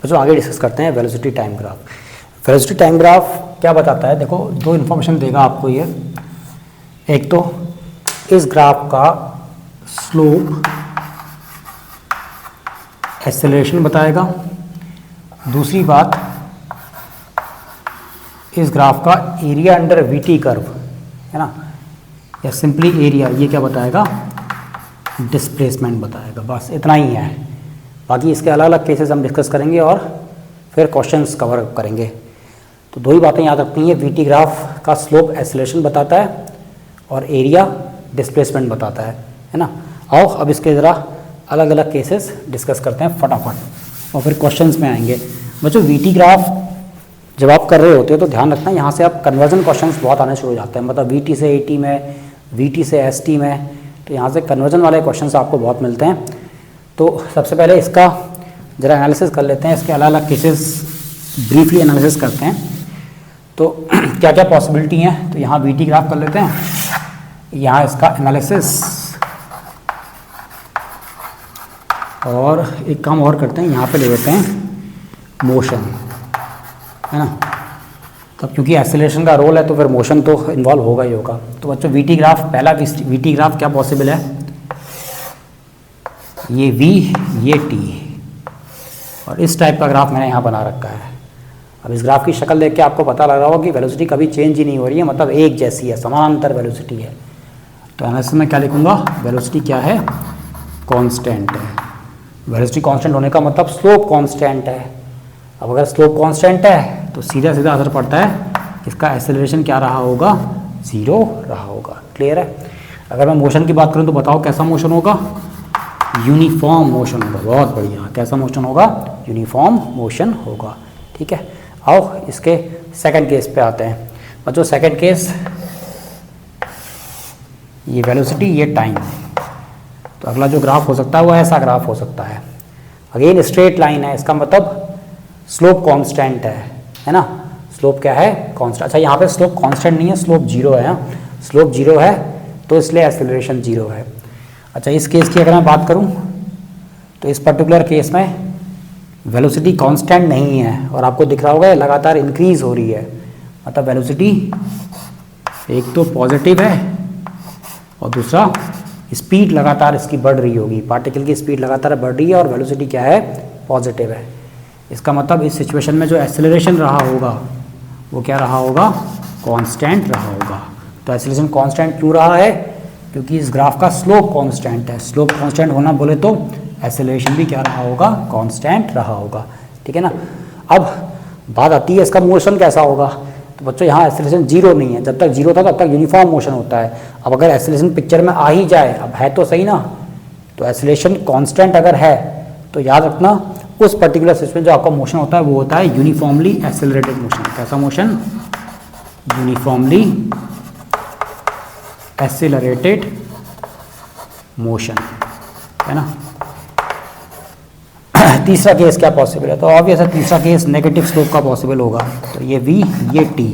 बच्चों आगे डिस्कस करते हैं velocity time graph. Velocity time graph क्या बताता है, देखो दो इन्फॉर्मेशन देगा आपको ये। एक तो इस ग्राफ का स्लोप एक्सेलरेशन बताएगा, दूसरी बात इस ग्राफ का एरिया अंडर वीटी कर्व है ना, या सिंपली एरिया, ये क्या बताएगा, डिस्प्लेसमेंट बताएगा। बस इतना ही है, बाकी इसके अलग अलग केसेस हम डिस्कस करेंगे और फिर क्वेश्चंस कवर करेंगे। तो दो ही बातें याद रखनी है, वीटी ग्राफ का स्लोप एक्सेलरेशन बताता है और एरिया डिस्प्लेसमेंट बताता है ना। आओ अब इसके ज़रा अलग अलग केसेस डिस्कस करते हैं फटाफट और फिर क्वेश्चंस में आएंगे। बच्चों वीटी ग्राफ जब आप कर रहे होते हो तो ध्यान रखना, यहाँ से आप कन्वर्जन क्वेश्चंस बहुत आने शुरू हो जाते हैं, मतलब वीटी से एटी में, वीटी से एसटी में, तो यहाँ से कन्वर्जन वाले क्वेश्चंस आपको बहुत मिलते हैं। तो सबसे पहले इसका ज़रा एनालिसिस कर लेते हैं, इसके अलग अलग केसेस ब्रीफली एनालिसिस करते हैं। तो क्या क्या पॉसिबिलिटी हैं, तो यहाँ वीटी ग्राफ कर लेते हैं, यहाँ इसका एनालिसिस, और एक काम और करते हैं, यहाँ पे ले लेते हैं मोशन, है ना। तब क्योंकि एक्सेलरेशन का रोल है तो फिर मोशन तो इन्वॉल्व होगा ही होगा। तो बच्चों वीटी ग्राफ, पहला वीटी ग्राफ क्या पॉसिबल है, ये V ये T, और इस टाइप का ग्राफ मैंने यहाँ बना रखा है। अब इस ग्राफ की शक्ल देख के आपको पता लग रहा होगा कि वेलोसिटी कभी चेंज ही नहीं हो रही है, मतलब एक जैसी है, समानांतर वेलोसिटी है। तो एनालिसिस में क्या लिखूँगा, वेलोसिटी क्या है, कांस्टेंट है। वेलोसिटी कांस्टेंट होने का मतलब स्लोप कांस्टेंट है। अब अगर स्लोप कांस्टेंट है तो सीधा सीधा असर पड़ता है, इसका एक्सेलरेशन क्या रहा होगा, ज़ीरो रहा होगा। क्लियर है। अगर मैं मोशन की बात करूँ तो बताओ कैसा मोशन होगा, यूनिफॉर्म मोशन होगा। बहुत बढ़िया, कैसा मोशन होगा, यूनिफॉर्म मोशन होगा। ठीक है, आओ इसके सेकंड केस पे आते हैं। बच्चों सेकंड केस, ये वेलोसिटी ये टाइम, तो अगला जो ग्राफ हो सकता है वो ऐसा ग्राफ हो सकता है। अगेन स्ट्रेट लाइन है, इसका मतलब स्लोप कांस्टेंट है ना। स्लोप क्या है, कांस्टेंट। अच्छा यहाँ पे स्लोप कांस्टेंट नहीं है, स्लोप जीरो है। स्लोप जीरो है तो इसलिए एक्सेलरेशन जीरो है। अच्छा इस केस की अगर मैं बात करूं तो इस पर्टिकुलर केस में वेलोसिटी कांस्टेंट नहीं है और आपको दिख रहा होगा लगातार इंक्रीज हो रही है, मतलब वेलोसिटी एक तो पॉजिटिव है और दूसरा स्पीड लगातार इसकी बढ़ रही होगी, पार्टिकल की स्पीड लगातार बढ़ रही है और वेलोसिटी क्या है, पॉजिटिव है। इसका मतलब इस सिचुएशन में जो एक्सेलरेशन रहा होगा वो क्या रहा होगा, कांस्टेंट रहा होगा। तो एक्सेलरेशन कांस्टेंट क्यों रहा है, क्योंकि इस ग्राफ का स्लोप कांस्टेंट है। स्लोप कांस्टेंट होना बोले तो एक्सेलरेशन भी क्या रहा होगा, कांस्टेंट रहा होगा। ठीक है ना। अब बात आती है इसका मोशन कैसा होगा। तो बच्चों यहाँ एक्सेलरेशन जीरो नहीं है, जब तक जीरो था तब तक यूनिफॉर्म मोशन होता है। अब अगर एक्सेलरेशन पिक्चर में आ ही जाए, अब है तो सही ना, तो एक्सेलरेशन कांस्टेंट अगर है तो याद रखना उस पर्टिकुलर सिस्टम में जो आपका मोशन होता है वो होता है यूनिफॉर्मली एक्सेलरेटेड मोशन। कैसा मोशन, यूनिफॉर्मली एक्सेलरेटेड मोशन, है ना। तीसरा केस क्या पॉसिबल है, तो ऑब्वियस है तीसरा केस नेगेटिव स्लोप का पॉसिबल होगा। तो ये V ये T,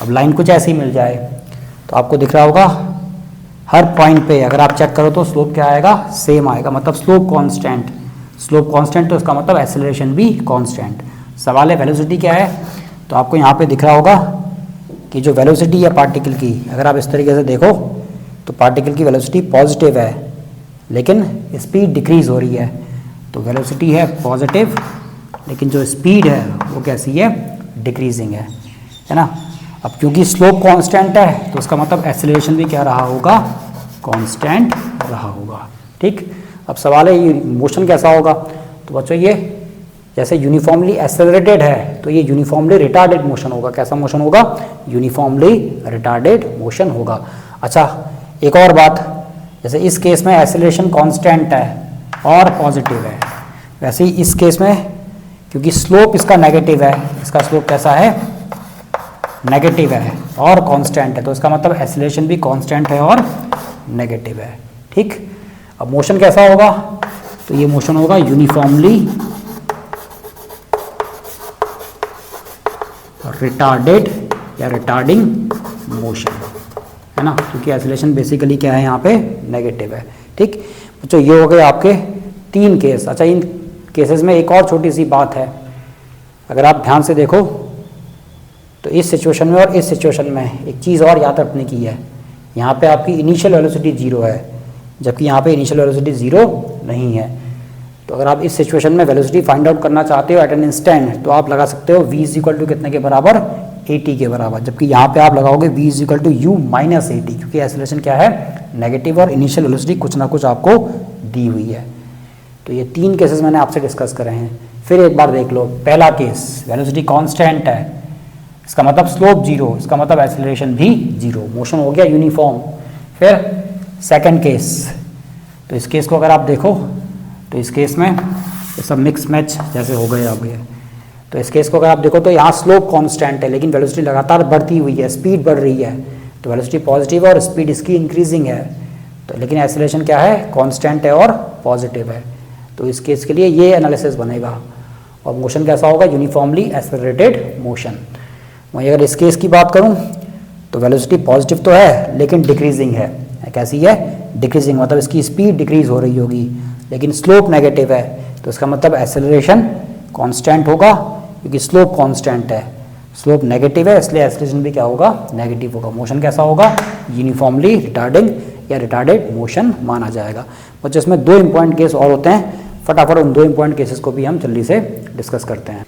अब लाइन कुछ ऐसी मिल जाए तो आपको दिख रहा होगा हर पॉइंट पे अगर आप चेक करो तो स्लोप क्या आएगा, सेम आएगा, मतलब स्लोप कांस्टेंट। स्लोप कांस्टेंट तो इसका मतलब एक्सेलरेशन भी कांस्टेंट। सवाल है वेलोसिटी क्या है, तो आपको यहाँ पे दिख रहा होगा कि जो वेलोसिटी है पार्टिकल की, अगर आप इस तरीके से देखो तो पार्टिकल की वेलोसिटी पॉजिटिव है लेकिन स्पीड डिक्रीज हो रही है। तो वेलोसिटी है पॉजिटिव लेकिन जो स्पीड है वो कैसी है, डिक्रीजिंग है ना। अब क्योंकि स्लोप कांस्टेंट है तो उसका मतलब एक्सेलरेशन भी क्या रहा होगा, कांस्टेंट रहा होगा। ठीक, अब सवाल है ये मोशन कैसा होगा। तो बच्चों ये जैसे यूनिफॉर्मली एक्सेलरेटेड है तो ये यूनिफॉर्मली रिटार्डेड मोशन होगा। कैसा मोशन होगा, यूनिफॉर्मली रिटार्डेड मोशन होगा। अच्छा एक और बात, जैसे इस केस में एक्सेलरेशन कांस्टेंट है और पॉजिटिव है, वैसे ही इस केस में क्योंकि स्लोप इसका नेगेटिव है, इसका स्लोप कैसा है, नेगेटिव है और कांस्टेंट है, तो इसका मतलब एक्सेलरेशन भी कांस्टेंट है और नेगेटिव है। ठीक, अब मोशन कैसा होगा, तो ये मोशन होगा यूनिफॉर्मली रिटार्डेड या रिटार्डिंग मोशन, है ना, क्योंकि एक्सेलरेशन बेसिकली क्या है यहाँ पे, नेगेटिव है। ठीक बच्चों, ये हो गए आपके तीन केस। अच्छा इन केसेस में एक और छोटी सी बात है, अगर आप ध्यान से देखो तो इस सिचुएशन में और इस सिचुएशन में एक चीज़ और याद रखने की है, यहाँ पे आपकी इनिशियल वेलोसिटी 0 है जबकि यहाँ पे इनिशियल वेलोसिटी 0 नहीं है। तो अगर आप इस सिचुएशन में वेलोसिटी फाइंड आउट करना चाहते हो एट एन इंस्टेंट तो आप लगा सकते हो v इज इक्वल टू कितने के बराबर, at के बराबर, जबकि यहाँ पे आप लगाओगे v is equal to u minus at, क्योंकि एक्सेलरेशन क्या है, नेगेटिव, और इनिशियल वेलोसिटी कुछ ना कुछ आपको दी हुई है। तो ये 3 केसेस मैंने आपसे डिस्कस करे हैं। फिर एक बार देख लो, पहला केस वेलोसिटी कांस्टेंट है, इसका मतलब स्लोप 0, इसका मतलब एक्सेलरेशन भी 0, मोशन हो गया यूनिफॉर्म। फिर सेकंड केस, तो इस केस को अगर आप देखो तो इस केस में ये सब मिक्स मैच जैसे हो गए अब ये, तो इस केस को अगर आप देखो तो यहाँ स्लोप कांस्टेंट है लेकिन वेलोसिटी लगातार बढ़ती हुई है, स्पीड बढ़ रही है, तो वेलोसिटी पॉजिटिव है और स्पीड इसकी इंक्रीजिंग है, तो लेकिन एक्सेलरेशन क्या है, कांस्टेंट है और पॉजिटिव है। तो इस केस के लिए ये एनालिसिस बनेगा और मोशन कैसा होगा, यूनिफॉर्मली एक्सेलरेटेड मोशन। वहीं अगर इस केस की बात करूं तो वेलोसिटी पॉजिटिव तो है लेकिन डिक्रीजिंग है, कैसी है, डिक्रीजिंग, मतलब इसकी स्पीड डिक्रीज हो रही होगी, लेकिन स्लोप नेगेटिव है, तो इसका मतलब एक्सेलरेशन कांस्टेंट होगा क्योंकि स्लोप कांस्टेंट है, स्लोप नेगेटिव है इसलिए एक्सेलरेशन भी क्या होगा, नेगेटिव होगा। मोशन कैसा होगा, यूनिफॉर्मली रिटार्डिंग या रिटार्डेड मोशन माना जाएगा। बच्चों इसमें 2 इंपॉर्टेंट केस और होते हैं, फटाफट उन 2 इंपॉर्टेंट केसेस को भी हम जल्दी से डिस्कस करते हैं।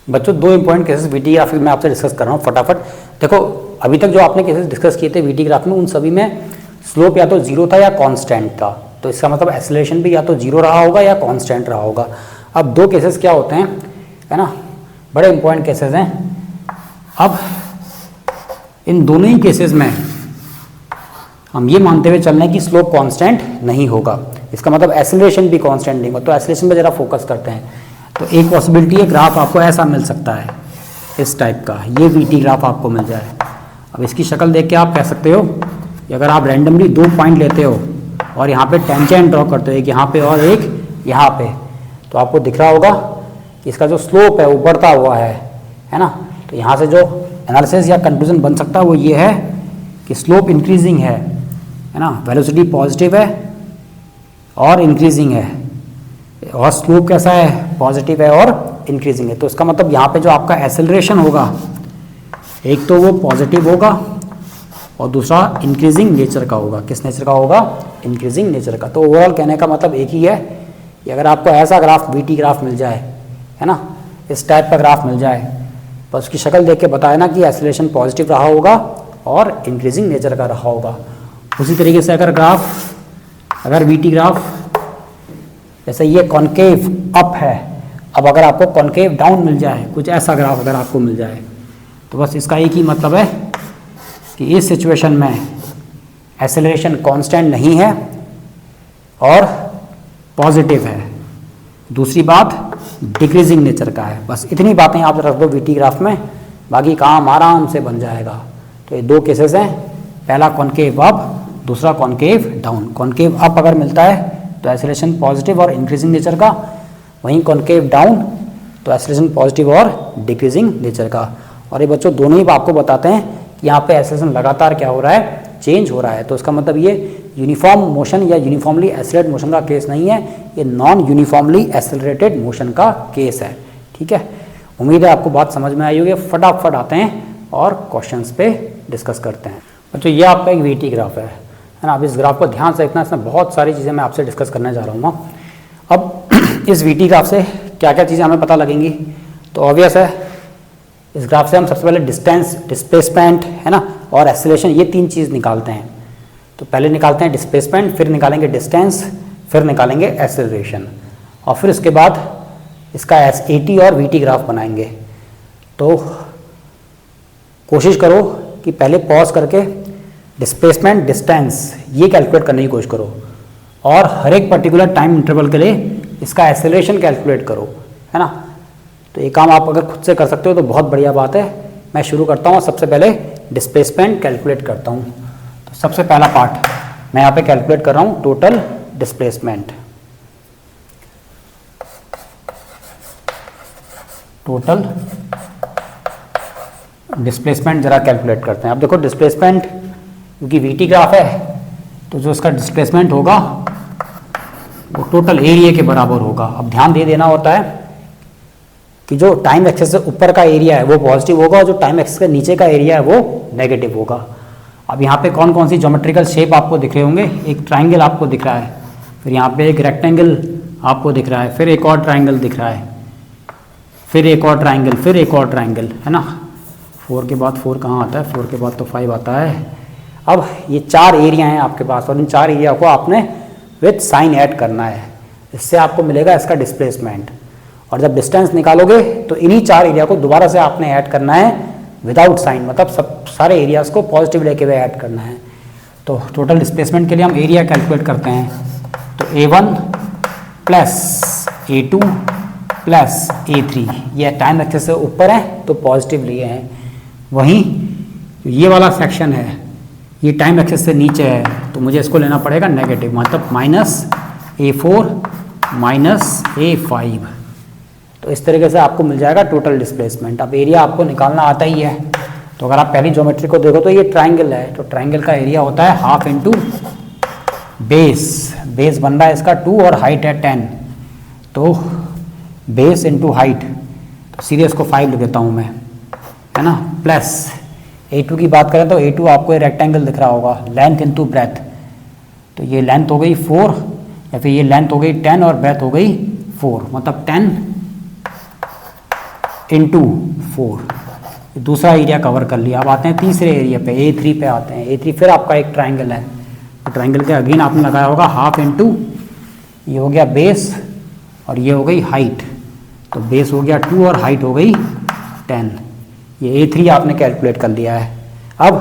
बच्चों 2 इंपॉर्टेंट केसेस वीटी ग्राफ में आपसे डिस्कस कर रहा हूँ फटाफट। देखो अभी तक जो आपने केसेस डिस्कस किए थे वीटी ग्राफ में, उन सभी में स्लोप या तो 0 था या कांस्टेंट था, तो इसका मतलब एक्सेलरेशन भी या तो 0 रहा होगा या कांस्टेंट रहा होगा। अब 2 केसेस क्या होते हैं, है ना, बड़े इंपॉर्टेंट केसेस हैं। अब इन दोनों ही केसेस में हम ये मानते हुए चल रहे हैं कि स्लोप कांस्टेंट नहीं होगा, इसका मतलब एक्सेलरेशन भी कांस्टेंट नहीं होगा। तो एक्सेलरेशन पे जरा फोकस करते हैं। तो एक पॉसिबिलिटी है ग्राफ आपको ऐसा मिल सकता है, इस टाइप का, ये वीटी ग्राफ आपको मिल जाए। अब इसकी शक्ल देख के आप कह सकते हो कि अगर आप रैंडमली 2 पॉइंट लेते हो और यहाँ पे टेंजेंट ड्रॉ करते हो, एक यहाँ पे और एक यहाँ पे, तो आपको दिख रहा होगा कि इसका जो स्लोप है वो बढ़ता हुआ है ना। तो यहाँ से जो एनालिसिस या कंक्लूजन बन सकता है वो ये है कि स्लोप इंक्रीजिंग है ना, वेलोसिटी पॉजिटिव है और इंक्रीजिंग है, और स्लोप कैसा है, पॉजिटिव है और इंक्रीजिंग है। तो इसका मतलब यहाँ पे जो आपका एक्सेलरेशन होगा, एक तो वो पॉजिटिव होगा और दूसरा इंक्रीजिंग नेचर का होगा। किस नेचर का होगा, इंक्रीजिंग नेचर का। तो ओवरऑल कहने का मतलब एक ही है कि अगर आपको ऐसा ग्राफ वीटी ग्राफ मिल जाए, है ना, इस टाइप का ग्राफ मिल जाए, बस उसकी शक्ल देख के बताया ना कि एक्सेलरेशन पॉजिटिव रहा होगा और इंक्रीजिंग नेचर का रहा होगा। उसी तरीके से अगर वीटी ग्राफ जैसे ये कॉन्केव अप है, अब अगर आपको कॉन्केव डाउन मिल जाए, कुछ ऐसा ग्राफ अगर आपको मिल जाए, तो बस इसका एक ही मतलब है कि इस सिचुएशन में एक्सेलरेशन कांस्टेंट नहीं है और पॉजिटिव है। दूसरी बात डिक्रीजिंग नेचर का है। बस इतनी बातें आप रख दो वीटी ग्राफ में, बाकी काम आराम से बन जाएगा। तो ये 2 केसेस हैं, पहला कॉन्केव अप, दूसरा कॉन्केव डाउन। कॉन्केव अप अगर मिलता है तो एक्सेलरेशन पॉजिटिव और इंक्रीजिंग नेचर का, वहीं कॉन्केव डाउन तो एक्सेलरेशन पॉजिटिव और डिक्रीजिंग नेचर का। और ये बच्चों दोनों ही आपको बताते हैं कि यहाँ पे एक्सेलरेशन लगातार क्या हो रहा है, चेंज हो रहा है। तो इसका मतलब ये यूनिफॉर्म मोशन या यूनिफॉर्मली एक्सेलरेटेड मोशन का केस नहीं है, ये नॉन यूनिफॉर्मली एक्सेलरेटेड मोशन का केस है। ठीक है, उम्मीद है आपको बात समझ में आई होगी। फटाफट आते हैं और क्वेश्चंस पे डिस्कस करते हैं। बच्चों ये आपका एक वीटी ग्राफ है ना। अब इस ग्राफ को ध्यान से देखना, इसमें बहुत सारी चीज़ें मैं आपसे डिस्कस करने जा रहा हूँ। अब इस वीटी ग्राफ से क्या क्या चीज़ें हमें पता लगेंगी, तो ऑब्वियस है इस ग्राफ से हम सबसे पहले डिस्टेंस, डिस्प्लेसमेंट, है ना, और एक्सेलरेशन, ये 3 चीज़ निकालते हैं। तो पहले निकालते हैं डिस्प्लेसमेंट, फिर निकालेंगे डिस्टेंस, फिर निकालेंगे एक्सेलरेशन, और फिर उसके बाद इसका एटी और वीटी ग्राफ बनाएंगे। तो कोशिश करो कि पहले पॉज करके डिस्प्लेसमेंट, डिस्टेंस ये कैलकुलेट करने की कोशिश करो, और हर एक पर्टिकुलर टाइम इंटरवल के लिए इसका एक्सेलरेशन कैलकुलेट करो, है ना। तो ये काम आप अगर खुद से कर सकते हो तो बहुत बढ़िया बात है। मैं शुरू करता हूँ, सबसे पहले डिस्प्लेसमेंट कैलकुलेट करता हूँ। तो सबसे पहला पार्ट मैं यहाँ पे कैलकुलेट कर रहा हूँ, टोटल डिस्प्लेसमेंट। टोटल डिस्प्लेसमेंट जरा कैलकुलेट करते हैं। अब देखो डिस्प्लेसमेंट, क्योंकि वीटी ग्राफ है तो जो इसका डिस्प्लेसमेंट होगा वो टोटल एरिया के बराबर होगा। अब ध्यान दे देना होता है कि जो टाइम एक्सेस से ऊपर का एरिया है वो पॉजिटिव होगा और जो टाइम एक्सेस के नीचे का एरिया है वो नेगेटिव होगा। अब यहाँ पे कौन कौन सी ज्योमेट्रिकल शेप आपको दिख रहे होंगे, एक ट्राइंगल आपको दिख रहा है, फिर यहाँ पे एक रेक्टेंगल आपको दिख रहा है, फिर एक और ट्राइंगल दिख रहा है, फिर एक और ट्राइंगल, फिर एक और ट्राइंगल, है ना। 4 के बाद 4 कहाँ आता है, 4 के बाद तो 5 आता है। अब ये 4 एरिया हैं आपके पास और इन 4 एरिया को आपने विथ साइन ऐड करना है, इससे आपको मिलेगा इसका डिस्प्लेसमेंट। और जब डिस्टेंस निकालोगे तो इन्हीं 4 एरिया को दोबारा से आपने ऐड करना है विदाउट साइन, मतलब सब सारे एरियाज को पॉजिटिव लेके हुए ऐड करना है। तो टोटल डिस्प्लेसमेंट के लिए हम एरिया कैलकुलेट करते हैं, तो A1 plus A2 plus A3, ये टाइम एक्सेस से ऊपर है तो पॉजिटिव लिए हैं, वहीं ये वाला सेक्शन है ये टाइम एक्सेस से नीचे है तो मुझे इसको लेना पड़ेगा नेगेटिव, मतलब माइनस A4 माइनस A5। तो इस तरीके से आपको मिल जाएगा टोटल डिस्प्लेसमेंट। अब एरिया आपको निकालना आता ही है, तो अगर आप पहली ज्योमेट्री को देखो तो ये ट्राइंगल है, तो ट्राइंगल का एरिया होता है हाफ इंटू बेस, बेस बन रहा है इसका 2 और हाइट है 10, तो बेस इंटू हाइट, तो सीधे इसको 5 लिख देता हूँ मैं, है ना, प्लस A2 की बात करें तो A2 आपको ये रेक्टेंगल दिख रहा होगा, लेंथ इंटू ब्रेथ, तो ये लेंथ हो गई 4 या फिर ये लेंथ हो गई 10 और ब्रेथ हो गई 4, मतलब 10 इंटू 4। दूसरा एरिया कवर कर लिया। अब आते हैं तीसरे एरिया पे, A3 पे आते हैं। A3 फिर आपका एक ट्राइंगल है, तो ट्राइंगल के अगेन आपने लगाया होगा हाफ इंटू, ये हो गया बेस और ये हो गई हाइट, तो बेस हो गया 2 और हाइट हो गई 10। ये A3 आपने कैलकुलेट कर लिया है। अब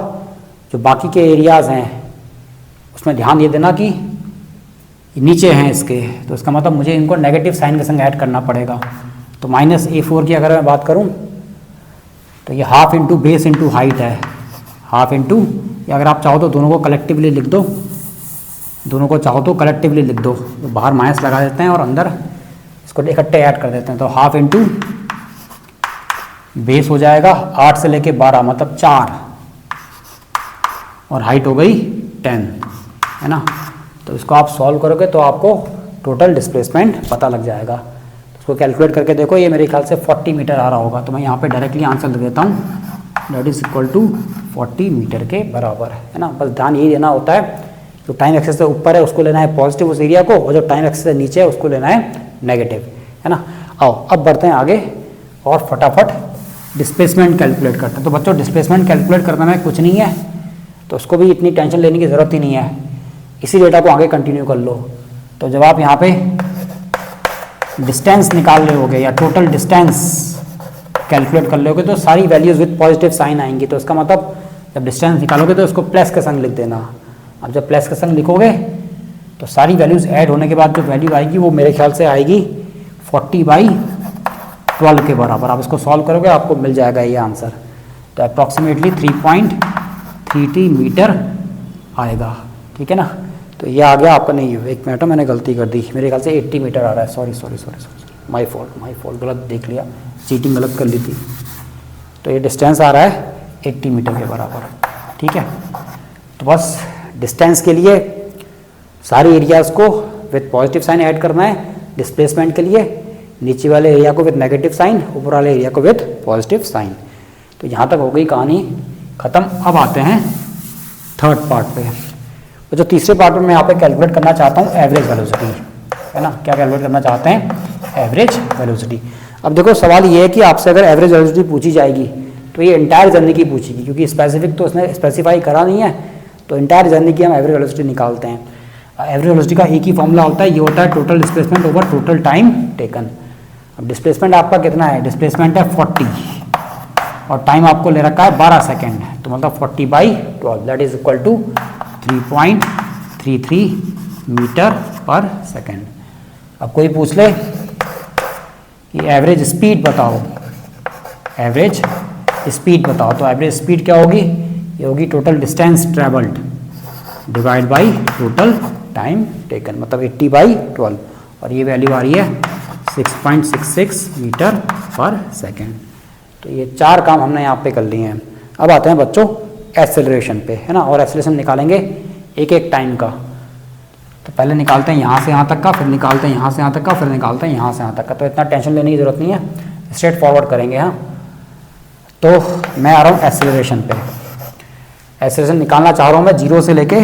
जो बाकी के एरियाज़ हैं उसमें ध्यान ये देना कि नीचे हैं इसके, तो इसका मतलब मुझे इनको नेगेटिव साइन के संग ऐड करना पड़ेगा। तो माइनस A4 की अगर मैं बात करूं तो ये half into base into height है, हाफ इंटू, या अगर आप चाहो तो दोनों को कलेक्टिवली लिख दो, दोनों को चाहो तो कलेक्टिवली लिख दो, तो बाहर माइनस लगा देते हैं और अंदर इसको इकट्ठे ऐड कर देते हैं। तो हाफ इंटू बेस हो जाएगा 8 से लेके 12, मतलब 4, और हाइट हो गई 10, है ना। तो इसको आप सॉल्व करोगे तो आपको टोटल डिस्प्लेसमेंट पता लग जाएगा। तो इसको कैलकुलेट करके देखो, ये मेरे ख्याल से 40 मीटर आ रहा होगा, तो मैं यहाँ पे डायरेक्टली आंसर लिख देता हूँ, that is equal to 40 metre के बराबर, है ना। बस ध्यान ये देना होता है, जो टाइम एक्सेस से ऊपर है उसको लेना है पॉजिटिव उस एरिया को, और जो टाइम एक्सेस से नीचे है उसको लेना है नेगेटिव, है ना। आओ अब बढ़ते हैं आगे और फटाफट डिस्प्लेसमेंट कैलकुलेट करते हैं। तो बच्चों डिस्प्लेसमेंट कैलकुलेट करने में कुछ नहीं है, तो उसको भी इतनी टेंशन लेने की ज़रूरत ही नहीं है, इसी डेटा को आगे कंटिन्यू कर लो। तो जब आप यहाँ पे डिस्टेंस निकाल रहे होगे या टोटल डिस्टेंस कैलकुलेट कर लोगे तो सारी वैल्यूज़ विद पॉजिटिव साइन आएंगी, तो इसका मतलब जब डिस्टेंस निकालोगे तो इसको प्लस के संग लिख देना। अब जब प्लस के संग लिखोगे तो सारी वैल्यूज़ ऐड होने के बाद जो वैल्यू आएगी वो मेरे ख्याल से आएगी 40/12 के बराबर। आप इसको सॉल्व करोगे आपको मिल जाएगा ये आंसर, तो अप्रॉक्सीमेटली 3.33 मीटर आएगा, ठीक है ना। तो ये आ गया आपका, नहीं एक मिनट मैंने गलती कर दी, मेरे ख्याल से 80 मीटर आ रहा है, सॉरी माई फॉल्ट, गलत देख लिया, चीटिंग गलत कर ली थी। तो ये डिस्टेंस आ रहा है 80 मीटर के बराबर, ठीक है। तो बस डिस्टेंस के लिए सारे एरियाज़ को विद पॉजिटिव साइन ऐड करना है, डिस्प्लेसमेंट के लिए नीचे वाले एरिया को विद नेगेटिव साइन, ऊपर वाले एरिया को विद पॉजिटिव साइन। तो यहाँ तक हो गई कहानी ख़त्म। अब आते हैं थर्ड पार्ट पे। तो जो तीसरे पार्ट में मैं यहाँ पे कैलकुलेट करना चाहता हूँ एवरेज वेलोसिटी, है ना। क्या कैलकुलेट करना चाहते हैं? Average velocity. अब देखो सवाल ये है कि आपसे अगर एवरेज वेलोसिटी पूछी जाएगी तो ये इंटायर जर्नी की पूछेगी, क्योंकि स्पेसिफिक तो उसने स्पेसिफाई करा नहीं है, तो इंटायर जर्नी की हम एवरेज वेलोसिटी निकालते हैं। एवरेज वेलोसिटी का एक ही फॉर्मूला होता है, ये होता है total displacement over total time taken. अब डिस्प्लेसमेंट आपका कितना है? डिस्प्लेसमेंट है 40 और टाइम आपको ले रखा है 12 सेकेंड, तो मतलब 40/12 that is equal to 3.33 metre per second. अब कोई पूछ ले कि एवरेज स्पीड बताओ, एवरेज स्पीड बताओ, तो एवरेज स्पीड क्या होगी? ये होगी total distance travelled divide by total time taken, मतलब 80/12, और ये वैल्यू आ रही है 6.66 मीटर पर सेकेंड। तो ये 4 काम हमने यहाँ पे कर लिए हैं। अब आते हैं बच्चों एक्सेलरेशन पे, है ना, और एक्सेलरेशन निकालेंगे एक एक टाइम का। तो पहले निकालते हैं यहाँ से यहाँ तक का, फिर निकालते हैं यहाँ से यहाँ तक का, फिर निकालते हैं यहाँ से यहाँ तक का। तो इतना टेंशन लेने की ज़रूरत नहीं है, स्ट्रेट फॉरवर्ड करेंगे। हाँ, तो मैं आ रहा हूँ एक्सेलरेशन पे। एक्सेलरेशन निकालना चाह रहा हूँ मैं 0 से लेके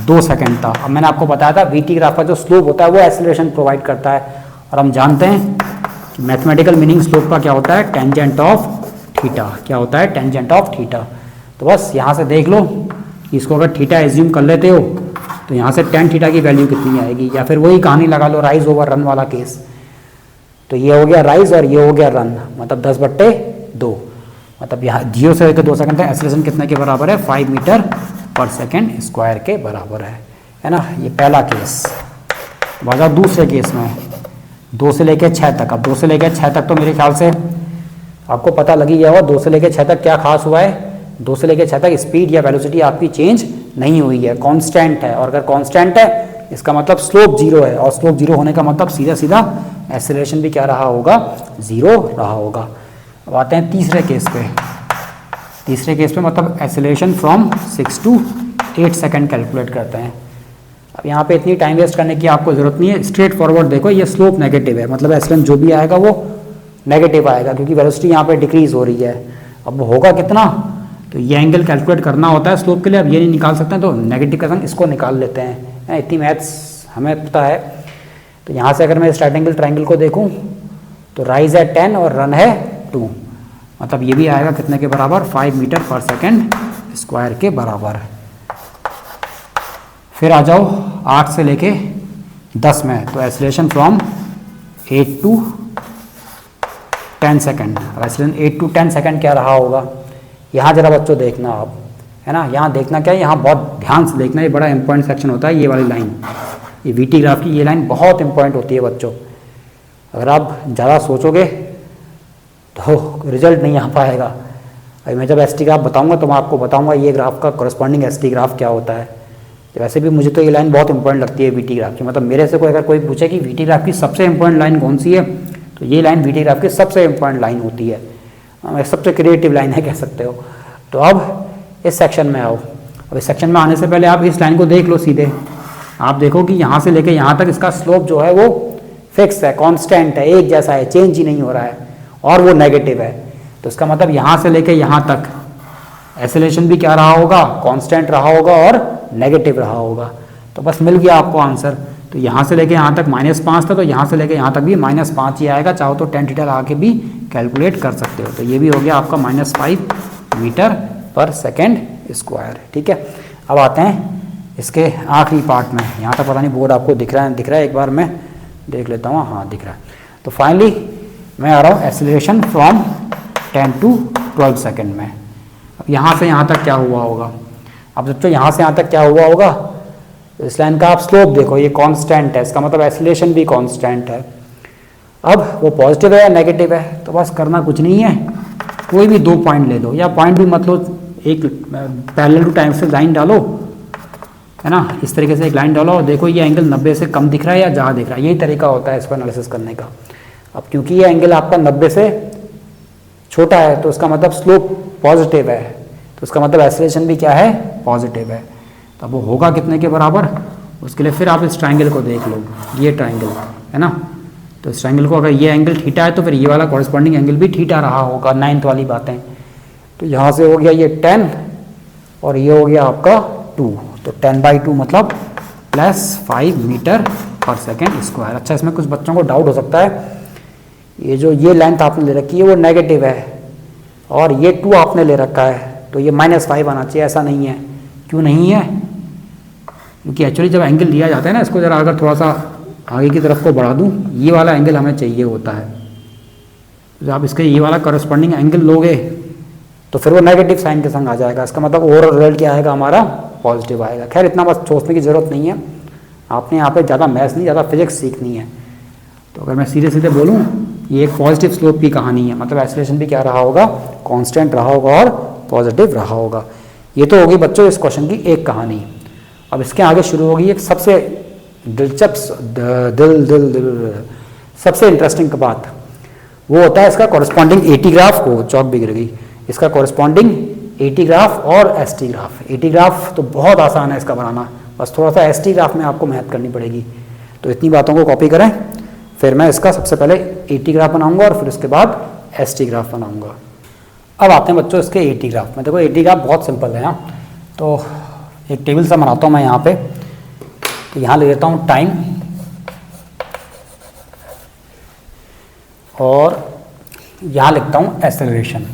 2 सेकंड तक। अब मैंने आपको बताया था वी टी ग्राफ का जो स्लोप होता है वो एक्सेलरेशन प्रोवाइड करता है, और हम जानते हैं कि मैथमेटिकल मीनिंग स्लोप का क्या होता है, टेंजेंट ऑफ थीटा। क्या होता है, टेंजेंट ऑफ थीटा। तो बस यहाँ से देख लो, इसको अगर थीटा एज्यूम कर लेते हो तो यहाँ से टेन थीटा की वैल्यू कितनी आएगी, या फिर वही कहानी लगा लो राइज ओवर रन वाला केस। तो ये हो गया राइज और ये हो गया रन, मतलब 10/2, मतलब यहाँ 0 से लेकर 2 सेकंड तक एक्सेलरेशन कितने के बराबर है, 5 मीटर पर सेकंड स्क्वायर के बराबर है ना। ये पहला केस। बाजा दूसरे केस में 2 से लेकर 6 तक। अब 2 से लेकर 6 तक तो मेरे ख्याल से आपको पता लगी गया होगा 2 से लेकर 6 तक क्या खास हुआ है। 2 से लेकर 6 तक स्पीड या वेलोसिटी आपकी चेंज नहीं हुई है, कांस्टेंट है। और अगर कांस्टेंट है इसका मतलब स्लोप 0 है, और स्लोप 0 होने का मतलब सीधा सीधा एक्सेलरेशन भी क्या रहा होगा, 0 रहा होगा। अब आते हैं तीसरे केस पे। तीसरे केस पे मतलब acceleration from 6 to 8 second calculate करते हैं। अब यहाँ पे इतनी टाइम वेस्ट करने की आपको ज़रूरत नहीं है, स्ट्रेट फॉरवर्ड देखो, ये स्लोप नेगेटिव है, मतलब एक्सेलरेशन जो भी आएगा वो नेगेटिव आएगा, क्योंकि वेलोसिटी यहाँ पे डिक्रीज हो रही है। अब होगा कितना, तो ये एंगल कैलकुलेट करना होता है स्लोप के लिए। अब ये नहीं निकाल सकते हैं तो नेगेटिव का संग इसको निकाल लेते हैं, इतनी मैथ्स हमें पता है। तो यहाँ से अगर मैं इस राइट एंगल ट्राइंगल को देखूँ तो राइज है 10 और रन है 2, मतलब ये भी आएगा कितने के बराबर, 5 मीटर पर सेकंड स्क्वायर के बराबर। फिर आ जाओ 8 से लेके 10 में, तो acceleration from 8 to 10 second. Acceleration 8 to 10 second क्या रहा होगा, यहाँ जरा बच्चों देखना आप, है ना, यहाँ देखना क्या है, यहाँ बहुत ध्यान से देखना, ये बड़ा इंपॉर्टेंट सेक्शन होता है। ये वाली लाइन, ये वी टी ग्राफ की ये लाइन बहुत इंपॉर्टेंट होती है बच्चों। अगर आप ज़्यादा सोचोगे तो रिजल्ट नहीं आ पाएगा। अभी मैं जब एस टी ग्राफ बताऊँगा तो मैं आपको बताऊँगा ये ग्राफ का कॉरस्पॉन्डिंग एस टी ग्राफ क्या होता है। वैसे भी मुझे तो ये लाइन बहुत इंपॉर्टेंट लगती है वी टी ग्राफ की, मतलब मेरे से अगर कोई पूछे कि वी टी ग्राफ की सबसे इंपॉर्टेंट लाइन कौन सी है, तो ये लाइन वी टी ग्राफ की सबसे इंपॉर्टेंट लाइन होती है, सबसे क्रिएटिव लाइन है कह सकते हो। तो अब इस सेक्शन में आओ। अब इस सेक्शन में आने से पहले आप इस लाइन को देख लो सीधे। आप देखो कि यहाँ से लेके यहाँ तक इसका स्लोप जो है वो फिक्स है, कांस्टेंट है, एक जैसा है, चेंज ही नहीं हो रहा है, और वो नेगेटिव है। तो इसका मतलब यहाँ से लेके यहाँ तक एक्सेलरेशन भी क्या रहा होगा, कांस्टेंट रहा होगा और नेगेटिव रहा होगा। तो बस मिल गया आपको आंसर। तो यहाँ से लेके यहाँ तक -5 था, तो यहाँ से लेके यहाँ तक भी -5 ही आएगा। चाहो तो टेन थीटा लगा के भी कैलकुलेट कर सकते हो। तो ये भी हो गया आपका -5 मीटर पर सेकेंड स्क्वायर। ठीक है, अब आते हैं इसके आखिरी पार्ट में। यहाँ तक पता नहीं बोर्ड आपको दिख रहा है, एक बार मैं देख लेता हूँ। हाँ दिख रहा है। तो फाइनली मैं आ रहा हूँ एक्सेलरेशन फ्रॉम 10 to 12 सेकेंड में। अब यहाँ से यहाँ तक क्या हुआ होगा, अब बच्चों यहाँ से यहाँ तक क्या हुआ होगा, तो इस लाइन का आप स्लोप देखो, ये कांस्टेंट है, इसका मतलब एक्सेलरेशन भी कांस्टेंट है। अब वो पॉजिटिव है या नेगेटिव है, तो बस करना कुछ नहीं है, कोई भी 2 पॉइंट ले लो, या पॉइंट भी मत लो, एक पैरेलल टू टाइम से लाइन डालो, है ना, इस तरीके से एक लाइन डालो और देखो ये एंगल 90 से कम दिख रहा है या ज़्यादा दिख रहा है। यही तरीका होता है इसको एनालिसिस करने का। अब क्योंकि ये एंगल आपका 90 से छोटा है तो उसका मतलब स्लोप पॉजिटिव है, तो उसका मतलब एक्सेलरेशन भी क्या है, पॉजिटिव है। तो वो होगा कितने के बराबर, उसके लिए फिर आप इस ट्राइंगल को देख लो, ये ट्राइंगल है ना। तो इस ट्राइंगल को अगर ये एंगल थीटा है तो फिर ये वाला कॉरस्पॉन्डिंग एंगल भी थीटा रहा होगा, 9th वाली बातें। तो यहाँ से हो गया ये 10 और ये हो गया आपका 2, तो 10/2 मतलब +5 मीटर पर सेकेंड स्क्वायर। अच्छा, इसमें कुछ बच्चों को डाउट हो सकता है, ये जो ये लेंथ आपने ले रखी है वो नेगेटिव है और ये 2 आपने ले रखा है, तो ये -5 आना चाहिए। ऐसा नहीं है। क्यों नहीं है, क्योंकि एक्चुअली जब एंगल लिया जाता है ना, इसको जरा अगर थोड़ा सा आगे की तरफ को बढ़ा दूँ, ये वाला एंगल हमें चाहिए होता है। जब आप इसके ये वाला करस्पॉन्डिंग एंगल लोगे तो फिर वो नेगेटिव साइन के संग आ जाएगा, इसका मतलब ओवरऑल रिजल्ट क्या आएगा हमारा, पॉजिटिव आएगा। खैर इतना बस सोचने की ज़रूरत नहीं है, आपने यहाँ पे ज़्यादा मैथ्स नहीं, ज़्यादा फिजिक्स सीखनी है। तो अगर मैं सीधे सीधे बोलूँ, ये एक पॉजिटिव स्लोप की कहानी है, मतलब एक्सेलरेशन भी क्या रहा होगा, कांस्टेंट रहा होगा और पॉजिटिव रहा होगा। ये तो होगी बच्चों इस क्वेश्चन की एक कहानी। अब इसके आगे शुरू होगी एक सबसे दिलचस्प सबसे इंटरेस्टिंग बात, वो होता है इसका कॉरस्पॉन्डिंग एटी ग्राफ को, चौक भी गिर गई, इसका कॉरस्पॉन्डिंग एटी ग्राफ और S T graph. Eighty graph तो बहुत आसान है इसका बनाना, बस थोड़ा सा एसटी ग्राफ में आपको मेहनत करनी पड़ेगी। तो इतनी बातों को कॉपी करें, फिर मैं इसका सबसे पहले एटी ग्राफ बनाऊंगा और फिर उसके बाद एसटी ग्राफ बनाऊंगा। अब आते हैं बच्चों इसके एटी ग्राफ में। देखो एटी ग्राफ बहुत सिंपल है। यहाँ तो एक टेबल सा बनाता हूँ मैं यहाँ पे। तो यहाँ ले लेता हूँ टाइम और यहाँ लिखता हूँ एक्सेलरेशन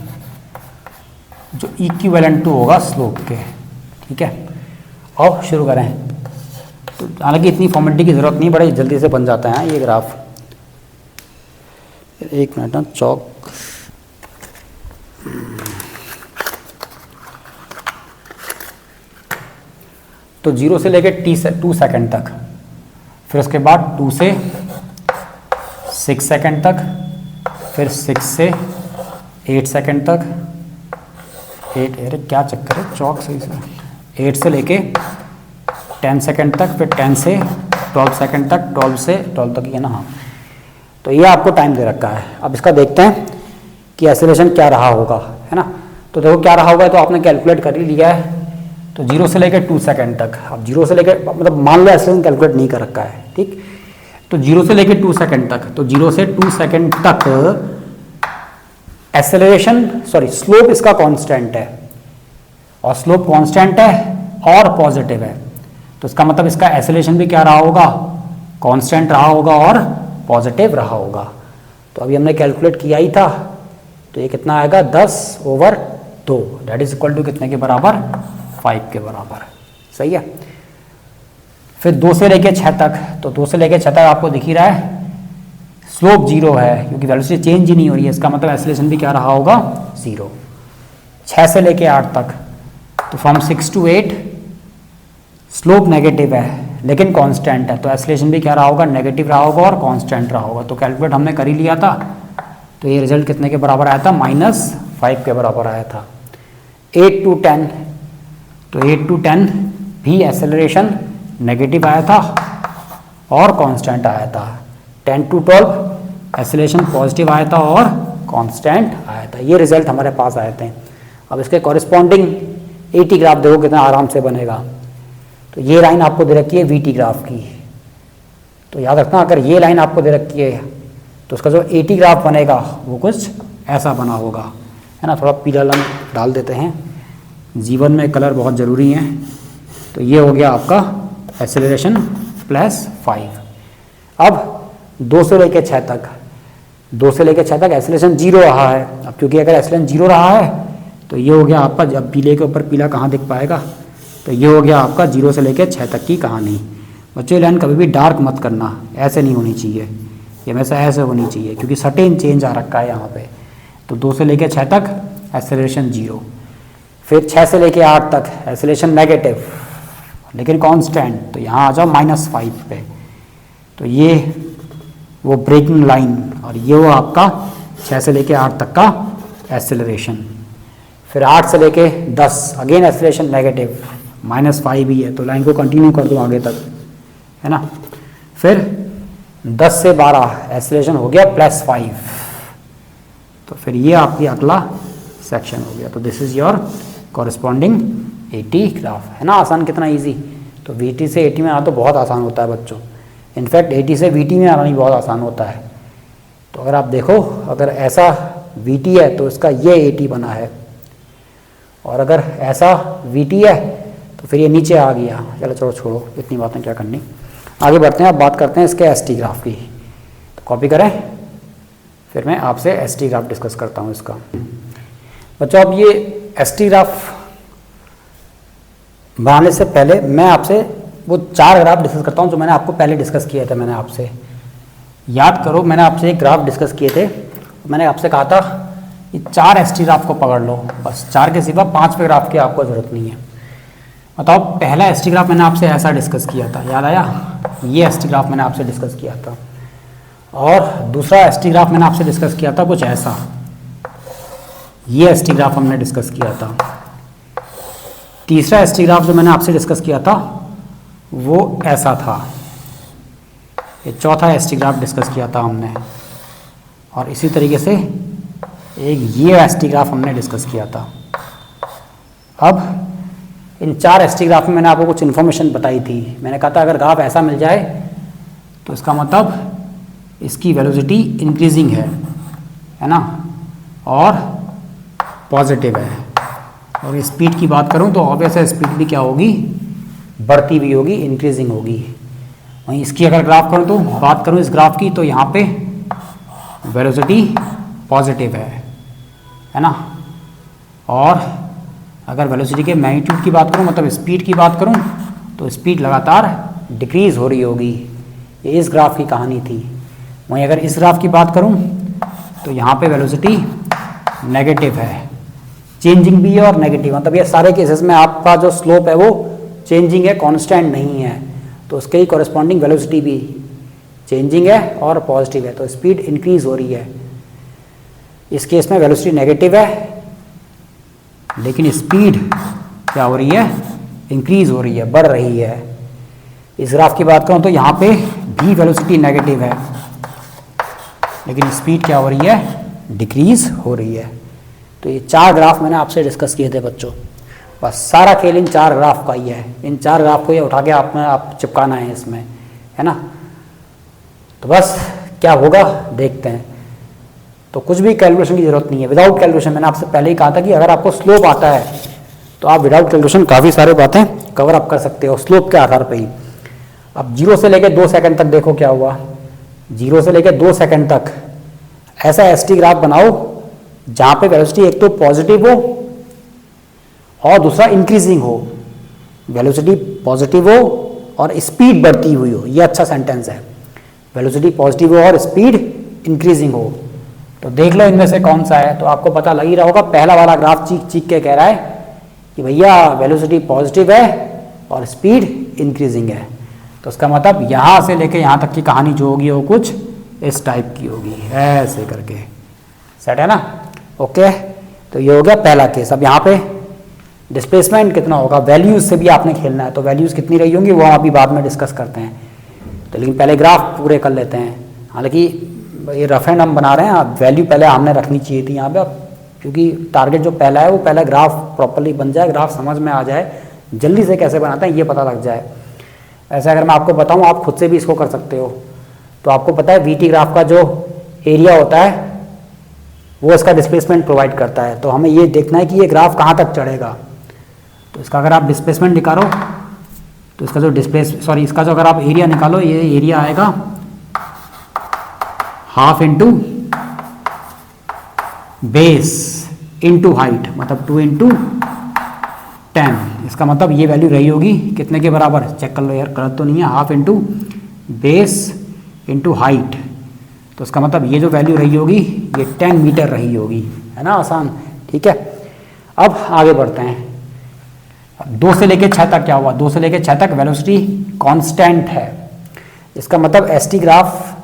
जो इक्विवेलेंट टू होगा स्लोप के। ठीक है, और शुरू करें। तो हालांकि इतनी फॉर्मेलिटी की ज़रूरत नहीं, बड़े जल्दी से बन जाता है ये ग्राफ। एक मिनट ना, चौक तो 0 से लेके 2 सेकंड तक, फिर उसके बाद 2 से 6 सेकंड तक, फिर 6 से 8 सेकंड तक, 8 अरे क्या चक्कर है, चौक सही से 8 से लेके 10 सेकंड तक, फिर 10 से 12 सेकंड तक, 12 से 12 तक ही है ना। हाँ, तो ये आपको टाइम दे रखा है। अब इसका देखते हैं कि एक्सेलरेशन क्या रहा होगा, है ना। तो देखो क्या रहा होगा, तो आपने कैलकुलेट कर ही लिया है। तो 0 से लेकर 2 सेकंड तक, अब 0 से लेकर मतलब मान लो एक्सेलरेशन कैलकुलेट नहीं कर रखा है, ठीक। तो 0 से लेकर 2 सेकंड तक, तो 0 से 2 सेकंड तक एक्सेलरेशन स्लोप इसका कांस्टेंट है, और स्लोप कांस्टेंट है और पॉजिटिव है। तो इसका मतलब इसका एक्सेलरेशन भी क्या रहा होगा, कांस्टेंट रहा होगा और पॉजिटिव रहा होगा। तो अभी हमने कैलकुलेट किया ही था, तो ये कितना आएगा 10/2, दैट इज इक्वल टू कितने के बराबर, 5 के बराबर। सही है। फिर 2 से लेके 6 तक, तो 2 से लेके 6 तक आपको दिख ही रहा है स्लोप 0 है, क्योंकि वेलोसिटी चेंज ही नहीं हो रही है। इसका मतलब एक्सेलरेशन भी क्या रहा होगा, 0। 6 से लेके 8 तक, तो फ्रॉम 6 to 8 स्लोप नेगेटिव है लेकिन कांस्टेंट है, तो एक्सेलरेशन भी क्या रहा होगा, नेगेटिव रहा होगा और कांस्टेंट रहा होगा। तो कैलकुलेट हमने कर ही लिया था, तो ये रिजल्ट कितने के बराबर आया था, -5 के बराबर आया था। 8 to 10, तो 8 to 10 भी एक्सेलरेशन नेगेटिव आया था और कांस्टेंट आया था। 10 to 12 एक्सेलरेशन पॉजिटिव आया था और कांस्टेंट आया था। ये रिजल्ट हमारे पास आए थे। अब इसके कॉरेस्पॉन्डिंग एटी ग्राफ देखो कितना आराम से बनेगा। तो ये लाइन आपको दे रखी है वीटी ग्राफ की, तो याद रखना अगर ये लाइन आपको दे रखी है तो उसका जो एटी ग्राफ बनेगा वो कुछ ऐसा बना होगा, है ना। थोड़ा पीला रंग डाल देते हैं, जीवन में कलर बहुत ज़रूरी है। तो ये हो गया आपका एक्सेलरेशन +5। अब 2 से लेकर 6 तक, 2 से लेकर 6 तक एक्सेलरेशन 0 रहा है। अब क्योंकि अगर एक्सेलरेशन 0 रहा है तो ये हो गया आपका, जब पीले के ऊपर पीला कहाँ दिख पाएगा, तो ये हो गया आपका 0 से लेकर 6 तक की कहानी। बच्चों ये लाइन कभी भी डार्क मत करना, ऐसे नहीं होनी चाहिए, ये हमेशा ऐसे होनी चाहिए क्योंकि सर्टेन चेंज आ रखा है यहाँ पे। तो 2 से लेकर 6 तक एक्सेलरेशन 0, फिर 6 से लेकर 8 तक एक्सेलरेशन नेगेटिव लेकिन कांस्टेंट, तो यहाँ आ जाओ -5 पे। तो ये वो ब्रेकिंग लाइन और ये वो आपका 6 से लेकर 8 तक का एक्सेलरेशन। फिर 8 से लेके 10 अगेन एक्सेलरेशन नेगेटिव, -5 भी है, तो लाइन को कंटिन्यू कर दो आगे तक, है ना। फिर 10 से 12 एक्सेलरेशन हो गया +5, तो फिर ये आपकी अगला सेक्शन हो गया। तो this is your corresponding eighty graph, है ना। आसान, कितना इजी। तो वीटी से एटी में आना तो बहुत आसान होता है बच्चों, इनफैक्ट एटी से वीटी में आना भी बहुत आसान होता है। तो अगर आप देखो, अगर ऐसा वीटी है तो इसका ये एटी बना है, और अगर ऐसा वीटी है तो फिर ये नीचे आ गया। चलो चलो छोड़ो, इतनी बातें क्या करनी, आगे बढ़ते हैं। अब बात करते हैं इसके एसटी ग्राफ की। तो कॉपी करें, फिर मैं आपसे एसटी ग्राफ डिस्कस करता हूँ इसका। बच्चों अब ये एसटी ग्राफ बनाने से पहले मैं आपसे वो 4 ग्राफ डिस्कस करता हूँ जो मैंने आपको पहले डिस्कस किए थे। मैंने आपसे याद करो, मैंने आपसे एक ग्राफ डिस्कस किए थे। मैंने आपसे कहा था ये 4 एसटी ग्राफ को पकड़ लो, बस 4 के सिवा 5वें ग्राफ की आपको ज़रूरत नहीं है। बताओ, पहला एसटी ग्राफ मैंने आपसे ऐसा डिस्कस किया था, याद आया? ये एसटी ग्राफ मैंने आपसे डिस्कस किया था। और दूसरा एसटी ग्राफ मैंने आपसे डिस्कस किया था कुछ ऐसा, ये एसटी ग्राफ हमने डिस्कस किया था। तीसरा एसटी ग्राफ जो मैंने आपसे डिस्कस किया था वो ऐसा था। ये चौथा एसटी ग्राफ डिस्कस किया था हमने, और इसी तरीके से एक ये एसटी ग्राफ हमने डिस्कस किया था। अब इन 4 एसटी ग्राफ में मैंने आपको कुछ इन्फॉर्मेशन बताई थी। मैंने कहा था अगर ग्राफ ऐसा मिल जाए तो इसका मतलब इसकी वेलोसिटी इंक्रीजिंग है ना, और पॉजिटिव है। और स्पीड की बात करूं तो ऑब्वियस है स्पीड भी क्या होगी, बढ़ती हुई होगी, इंक्रीजिंग होगी। वहीं इसकी अगर ग्राफ करूं तो बात करूं इस ग्राफ की, तो यहाँ पे वेलोसिटी पॉजिटिव है ना। और अगर वेलोसिटी के मैग्नीट्यूड की बात करूं, मतलब स्पीड की बात करूं, तो स्पीड लगातार डिक्रीज हो रही होगी। ये इस ग्राफ की कहानी थी। वहीं अगर इस ग्राफ की बात करूं तो यहाँ पे वेलोसिटी नेगेटिव है, चेंजिंग भी है और नेगेटिव, मतलब ये सारे केसेस में आपका जो स्लोप है वो चेंजिंग है, कांस्टेंट नहीं है। तो उसके ही कॉरेस्पॉन्डिंग वेलोसिटी भी चेंजिंग है और पॉजिटिव है, तो स्पीड इंक्रीज हो रही है। इस केस में वेलोसिटी नेगेटिव है लेकिन स्पीड क्या हो रही है, इंक्रीज हो रही है, बढ़ रही है। इस ग्राफ की बात करूं तो यहाँ पे भी वेलोसिटी नेगेटिव है लेकिन स्पीड क्या हो रही है, डिक्रीज हो रही है। तो ये 4 ग्राफ मैंने आपसे डिस्कस किए थे बच्चों। बस सारा खेल इन 4 ग्राफ का ही है। इन 4 ग्राफ को ये उठा के आप चिपकाना है इसमें, है ना। तो बस क्या होगा देखते हैं। तो कुछ भी कैलकुलेशन की जरूरत नहीं है, विदाउट कैलकुलेशन। मैंने आपसे पहले ही कहा था कि अगर आपको स्लोप आता है तो आप विदाउट कैलकुलेशन काफ़ी सारे बातें कवर अप कर सकते हो स्लोप के आधार पे ही। अब 0 से लेकर 2 सेकंड तक देखो क्या हुआ। 0 से लेकर 2 सेकंड तक ऐसा एसटी ग्राफ बनाओ जहाँ पे वेलोसिटी एक तो पॉजिटिव हो और दूसरा इंक्रीजिंग हो। वेलोसिटी पॉजिटिव हो और स्पीड बढ़ती हुई हो, ये अच्छा सेंटेंस है। वेलोसिटी पॉजिटिव हो और स्पीड इंक्रीजिंग हो। तो देख लो इनमें से कौन सा है, तो आपको पता लग ही रहा होगा। पहला वाला ग्राफ चीख चीख के कह रहा है कि भैया वेलोसिटी पॉजिटिव है और स्पीड इंक्रीजिंग है। तो उसका मतलब यहाँ से लेके यहाँ तक की कहानी जो होगी वो कुछ इस टाइप की होगी, ऐसे करके। सेट है ना, ओके। तो ये हो गया पहला केस। अब यहाँ पे डिस्प्लेसमेंट कितना होगा, वैल्यूज से भी आपने खेलना है। तो वैल्यूज कितनी रही होंगी वो हम अभी बाद में डिस्कस करते हैं। तो लेकिन पहले ग्राफ पूरे कर लेते हैं। हालांकि ये रफ एंड हम बना रहे हैं, वैल्यू पहले हमने रखनी चाहिए थी यहाँ पे, क्योंकि टारगेट जो पहला है वो पहला ग्राफ प्रॉपर्ली बन जाए, ग्राफ समझ में आ जाए, जल्दी से कैसे बनाते हैं ये पता लग जाए। ऐसे अगर मैं आपको बताऊँ, आप खुद से भी इसको कर सकते हो। तो आपको पता है वीटी ग्राफ का जो एरिया होता है वो इसका डिस्प्लेसमेंट प्रोवाइड करता है। तो हमें ये देखना है कि ये ग्राफ कहाँ तक चढ़ेगा। तो इसका अगर आप डिस्प्लेसमेंट निकालो तो इसका जो इसका जो अगर आप एरिया निकालो, ये एरिया आएगा half into base into height, मतलब 2 इंटू 10। इसका मतलब ये वैल्यू रही होगी कितने के बराबर, चेक कर लो यार, गलत तो नहीं है। Half into base into height. तो इसका मतलब ये जो वैल्यू रही होगी ये 10 मीटर रही होगी, है ना, आसान। ठीक है, अब आगे बढ़ते हैं। अब 2 से लेके 6 तक क्या हुआ, 2 से लेके 6 तक वेलोसिटी कांस्टेंट है। इसका मतलब एसटी ग्राफ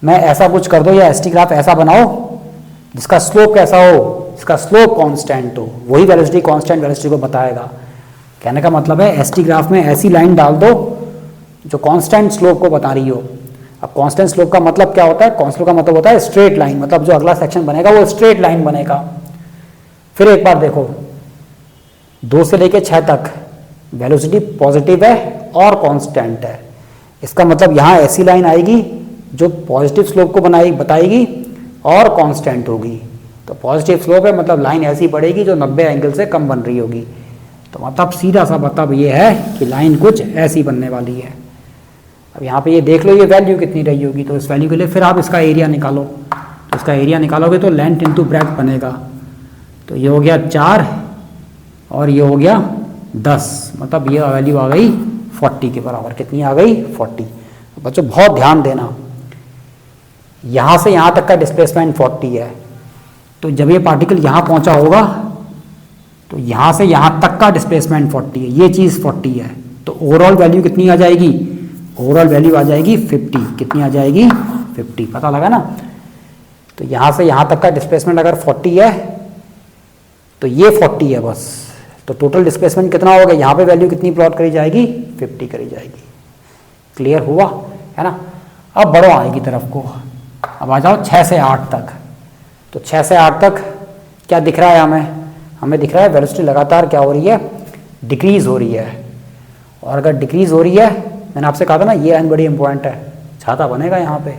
में ऐसा कुछ कर दो, या एसटी ग्राफ ऐसा बनाओ जिसका स्लोप कैसा हो, जिसका स्लोप कांस्टेंट हो, वही वेलोसिटी कांस्टेंट वेलोसिटी को बताएगा। कहने का मतलब है एसटी ग्राफ में ऐसी लाइन डाल दो जो कांस्टेंट स्लोप को बता रही हो। अब कांस्टेंट स्लोप का मतलब क्या होता है, कांस्टेंट स्लोप का मतलब होता है स्ट्रेट लाइन, मतलब जो अगला सेक्शन बनेगा वो स्ट्रेट लाइन बनेगा। फिर एक बार देखो, 2 से लेके 6 तक वेलोसिटी पॉजिटिव है और कांस्टेंट है। इसका मतलब यहाँ ऐसी लाइन आएगी जो पॉजिटिव स्लोप को बताएगी और कांस्टेंट होगी। तो पॉजिटिव स्लोप है मतलब लाइन ऐसी बढ़ेगी जो 90 एंगल से कम बन रही होगी। तो मतलब सीधा सा मतलब ये है कि लाइन कुछ ऐसी बनने वाली है। अब यहाँ पे ये देख लो ये वैल्यू कितनी रही होगी। तो इस वैल्यू के लिए फिर आप इसका एरिया निकालो। तो इसका एरिया निकालोगे तो लेंथ इंटू ब्रेड्थ बनेगा। तो ये हो गया 4 और ये हो गया 10, मतलब ये वैल्यू आ गई 40 के बराबर। कितनी आ गई, 40। तो बच्चों बहुत ध्यान देना, यहाँ से यहाँ तक का डिस्प्लेसमेंट 40 है। तो जब ये पार्टिकल यहाँ पहुँचा होगा तो यहाँ से यहाँ तक का डिस्प्लेसमेंट 40 है, ये चीज़ 40 है। तो ओवरऑल वैल्यू कितनी आ जाएगी, ओवरऑल वैल्यू आ जाएगी 50। कितनी आ जाएगी, 50। पता लगा ना। तो यहाँ से यहाँ तक का डिस्प्लेसमेंट अगर 40 है तो ये 40 है बस। तो टोटल डिस्प्लेसमेंट कितना होगा, यहाँ पे वैल्यू कितनी प्लॉट करी जाएगी, 50 करी जाएगी। क्लियर हुआ, है ना। अब बढ़ो आगे की तरफ को। अब आ जाओ 6 से 8 तक। तो 6 से 8 तक क्या दिख रहा है हमें दिख रहा है वेलोसिटी लगातार क्या हो रही है, डिक्रीज़ हो रही है। और अगर डिक्रीज़ हो रही है, मैंने आपसे कहा था ना ये लाइन बड़ी इंपॉर्टेंट है, छाता बनेगा यहाँ पे।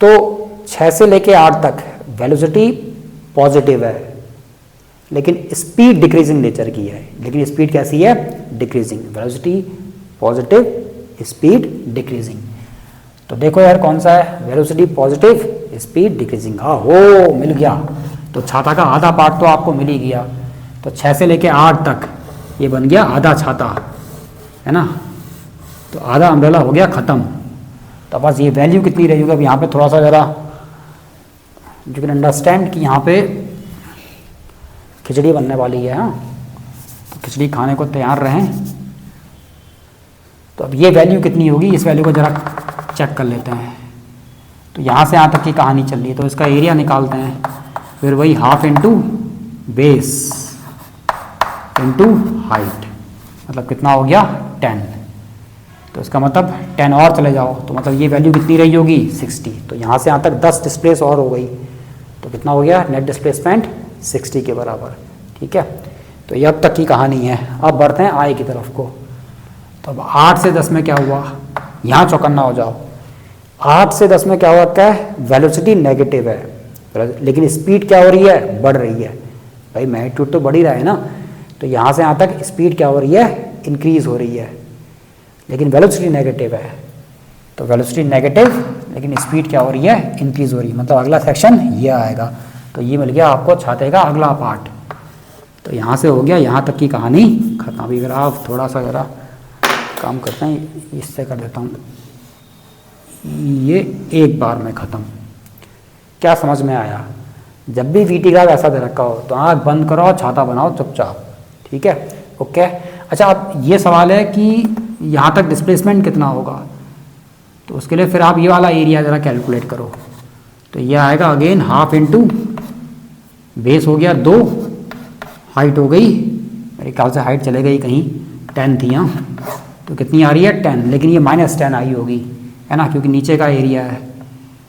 तो 6 से लेके 8 तक वेलोसिटी पॉजिटिव है, लेकिन स्पीड डिक्रीजिंग नेचर की है। लेकिन स्पीड कैसी है? Decreasing. Velocity positive, speed decreasing. तो देखो यार कौन सा है? Velocity positive, speed decreasing. हाँ हो, मिल गया। तो छाता का आधा पार्ट तो आपको मिल ही गया। तो 6 से लेके 8 तक ये बन गया आधा छाता, है ना। तो आधा अम्ब्रेला हो गया ख़त्म। तो बस ये वैल्यू कितनी रही होगी? अब यहाँ पे थोड़ा सा ज़रा यू कैन अंडरस्टैंड कि यहाँ पे खिचड़ी बनने वाली है। हाँ, तो खिचड़ी खाने को तैयार रहें। तो अब ये वैल्यू कितनी होगी, इस वैल्यू को ज़रा चेक कर लेते हैं। तो यहाँ से यहाँ तक की कहानी चल रही है, तो इसका एरिया निकालते हैं। फिर वही half into base into height, मतलब कितना हो गया? 10। तो इसका मतलब 10 और चले जाओ, तो मतलब ये वैल्यू कितनी रही होगी? 60। तो यहाँ से यहाँ तक 10 डिस्प्लेस और हो गई, तो कितना हो गया? नेट डिस्प्लेसमेंट 60 के बराबर। ठीक है, तो ये अब तक की कहानी है। अब बढ़ते हैं आई की तरफ को। तो अब 8 से 10 में क्या हुआ? यहाँ चौकन्ना हो जाओ। 8 से 10 में क्या हुआ? क्या है? वेलोसिटी नेगेटिव है, लेकिन स्पीड क्या हो रही है? बढ़ रही है। भाई मैग्नीट्यूड तो बढ़ ही रहा है ना। तो यहाँ से यहाँ तक स्पीड क्या हो रही है? इंक्रीज हो रही है, लेकिन वेलोसिटी नेगेटिव है। तो वेलोसिटी नेगेटिव, लेकिन स्पीड क्या हो रही है? इंक्रीज हो रही है। मतलब अगला सेक्शन ये आएगा। तो ये मिल गया आपको छाते का अगला पार्ट। तो यहाँ से हो गया यहाँ तक की कहानी खत्म। अभी ग्राफ थोड़ा सा ज़रा काम करते हैं, इससे कर देता हूँ ये एक बार में ख़त्म। क्या समझ में आया? जब भी वीटी ग्राफ ऐसा दे रखा हो तो आँख बंद करो, छाता बनाओ चुपचाप। ठीक है, ओके। अच्छा, अब ये सवाल है कि यहाँ तक डिस्प्लेसमेंट कितना होगा, तो उसके लिए फिर आप ये वाला एरिया ज़रा कैलकुलेट करो। तो ये आएगा अगेन हाफ इंटू बेस हो गया 2, हाइट हो गई मेरे ख्याल से हाइट चले गई कहीं 10 थी। हाँ, तो कितनी आ रही है? 10, लेकिन ये -10 आई होगी, है ना, क्योंकि नीचे का एरिया है।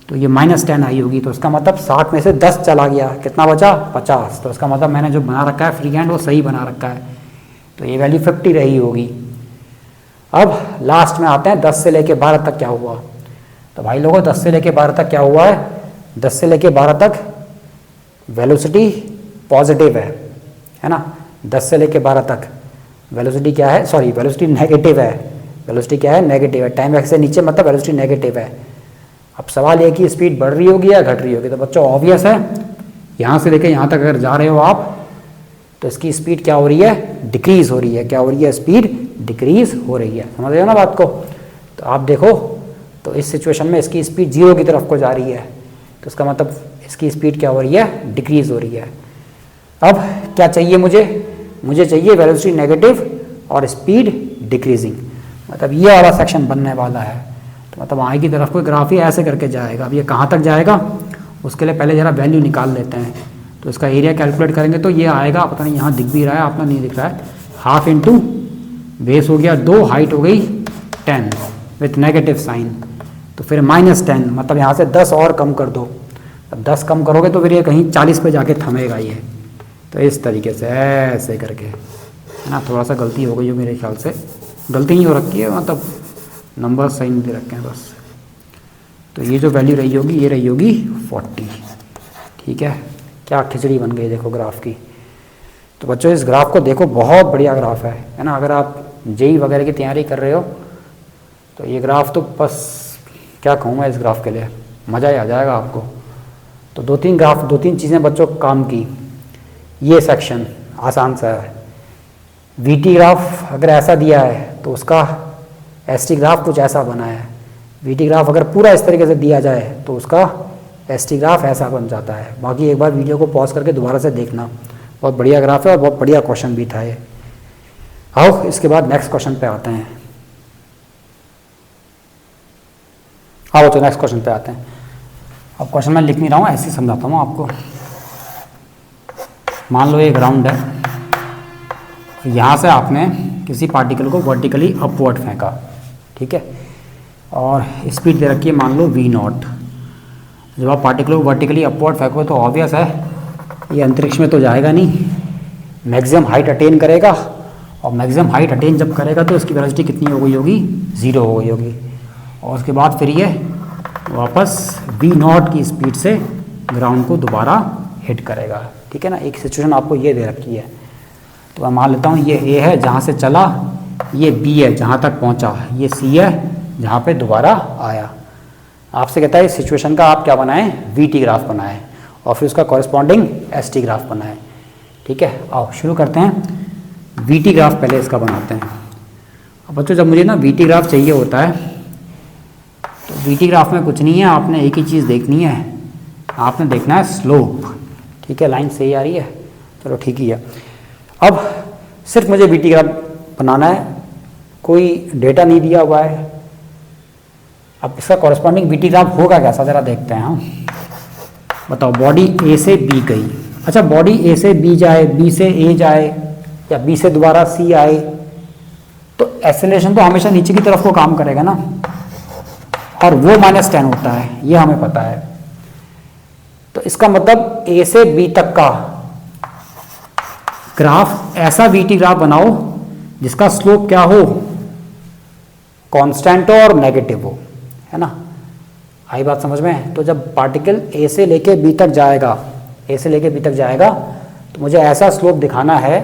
तो ये -10 आई होगी, तो इसका मतलब 60 में से 10 चला गया, कितना बचा? 50। तो इसका मतलब मैंने जो बना रखा है फ्री हैंड वो सही बना रखा है, तो ये वैल्यू 50 रही होगी। अब लास्ट में आते हैं 10 से लेके 12 तक क्या हुआ। तो भाई लोगों 10 से लेके 12 तक क्या हुआ है? 10 से लेके 12 तक वेलोसिटी पॉजिटिव है ना। 10 से लेके 12 तक वेलोसिटी क्या है? सॉरी, वेलोसिटी नेगेटिव है। वेलोसिटी क्या है? नेगेटिव है। टाइम एक्स से नीचे मतलब वेलोसिटी नेगेटिव है। अब सवाल ये कि स्पीड बढ़ रही होगी या घट रही होगी। तो बच्चों ऑब्वियस है, यहाँ से लेके यहाँ तक अगर जा रहे हो आप तो इसकी स्पीड क्या हो रही है? डिक्रीज हो रही है। क्या हो रही है? स्पीड डिक्रीज हो रही है। समझ रहे हो ना बात को? तो आप देखो, तो इस सिचुएशन में इसकी स्पीड 0 की तरफ को जा रही है, तो इसका मतलब इसकी स्पीड क्या हो रही है? डिक्रीज हो रही है। अब क्या चाहिए मुझे चाहिए वेलोसिटी नेगेटिव और स्पीड डिक्रीजिंग। मतलब ये वाला सेक्शन बनने वाला है। तो मतलब आगे की तरफ कोई ग्राफ ही ऐसे करके जाएगा। अब ये कहाँ तक जाएगा उसके लिए पहले ज़रा वैल्यू निकाल लेते हैं। तो इसका एरिया कैलकुलेट करेंगे तो ये आएगा, पता नहीं यहाँ दिख भी रहा है, अपना नहीं दिख रहा है, हाफ इंटू बेस हो गया 2, हाइट हो गई 10 विथ नेगेटिव साइन। तो फिर -10, मतलब यहाँ से 10 और कम कर दो। अब 10 कम करोगे तो फिर ये कहीं 40 पे जाके थमेगा ये। तो इस तरीके से ऐसे करके, है ना। थोड़ा सा गलती हो गई हो मेरे ख्याल से, गलती नहीं हो रखी है, मतलब नंबर सही नहीं दे रखे हैं बस। तो ये जो वैल्यू रही होगी ये रही होगी 40। ठीक है, क्या खिचड़ी बन गई देखो ग्राफ की। तो बच्चों इस ग्राफ को देखो, बहुत बढ़िया ग्राफ है ना। अगर आप जेई वगैरह की तैयारी कर रहे हो तो ये ग्राफ तो बस क्या कहूँगा इस ग्राफ के लिए, मज़ा ही आ जाएगा आपको। तो 2-3 चीज़ें बच्चों काम की। ये सेक्शन आसान सा है। वीटी ग्राफ अगर ऐसा दिया है तो उसका एसटी ग्राफ कुछ ऐसा बना है। वीटी ग्राफ अगर पूरा इस तरीके से दिया जाए तो उसका एसटी ग्राफ ऐसा बन जाता है। बाकी एक बार वीडियो को पॉज करके दोबारा से देखना, बहुत बढ़िया ग्राफ है और बहुत बढ़िया क्वेश्चन भी था ये। आओ इसके बाद नेक्स्ट क्वेश्चन पे आते हैं। आओ तो नेक्स्ट क्वेश्चन पे आते हैं। अब क्वेश्चन मैं लिख नहीं रहा हूँ, ऐसे ही समझाता हूँ आपको। मान लो ये ग्राउंड है, यहाँ से आपने किसी पार्टिकल को वर्टिकली अपवर्ड फेंका, ठीक है, और स्पीड दे रखी है मान लो v0। जब आप पार्टिकल को वर्टिकली अपवर्ड फेंकोगे तो ऑब्वियस है ये अंतरिक्ष में तो जाएगा नहीं, मैक्सिमम हाइट अटेन करेगा, और मैक्सिमम हाइट अटेन जब करेगा तो इसकी वेलोसिटी कितनी हो गई होगी, 0 हो गई होगी। और उसके बाद फिर ये वापस v0 की स्पीड से ग्राउंड को दोबारा हिट करेगा। ठीक है ना, एक सिचुएशन आपको ये दे रखी है। तो मैं मान लेता हूँ ये A है जहाँ से चला, ये B है जहाँ तक पहुँचा, ये C है जहाँ पे दोबारा आया। आपसे कहता है इस सिचुएशन का आप क्या बनाएं, VT ग्राफ बनाएं और फिर उसका कॉरेस्पॉन्डिंग ST ग्राफ बनाएं। ठीक है, आओ शुरू करते हैं। VT ग्राफ पहले इसका बनाते हैं। अब बच्चों जब मुझे ना VT ग्राफ चाहिए होता है तो VT ग्राफ में कुछ नहीं है, आपने एक ही चीज़ देखनी है, आपने देखना है स्लोप। ठीक है, लाइन सही आ रही है, चलो ठीक ही है। अब सिर्फ मुझे VT ग्राफ बनाना है, कोई डेटा नहीं दिया हुआ है। अब इसका कॉरेस्पॉन्डिंग VT ग्राफ होगा कैसा जरा देखते हैं हम। बताओ, बॉडी A से B गई, अच्छा बॉडी A से B जाए, B से A जाए या B से दोबारा C आए, तो एक्सेलरेशन तो हमेशा नीचे की तरफ को काम करेगा ना, और वो -10 होता है, ये हमें पता है। तो इसका मतलब A से B तक का ग्राफ, ऐसा VT ग्राफ बनाओ जिसका स्लोप क्या हो, कांस्टेंट हो और नेगेटिव हो, है ना। आई बात समझ में। तो जब पार्टिकल A से लेके B तक जाएगा, A से लेके B तक जाएगा, तो मुझे ऐसा स्लोप दिखाना है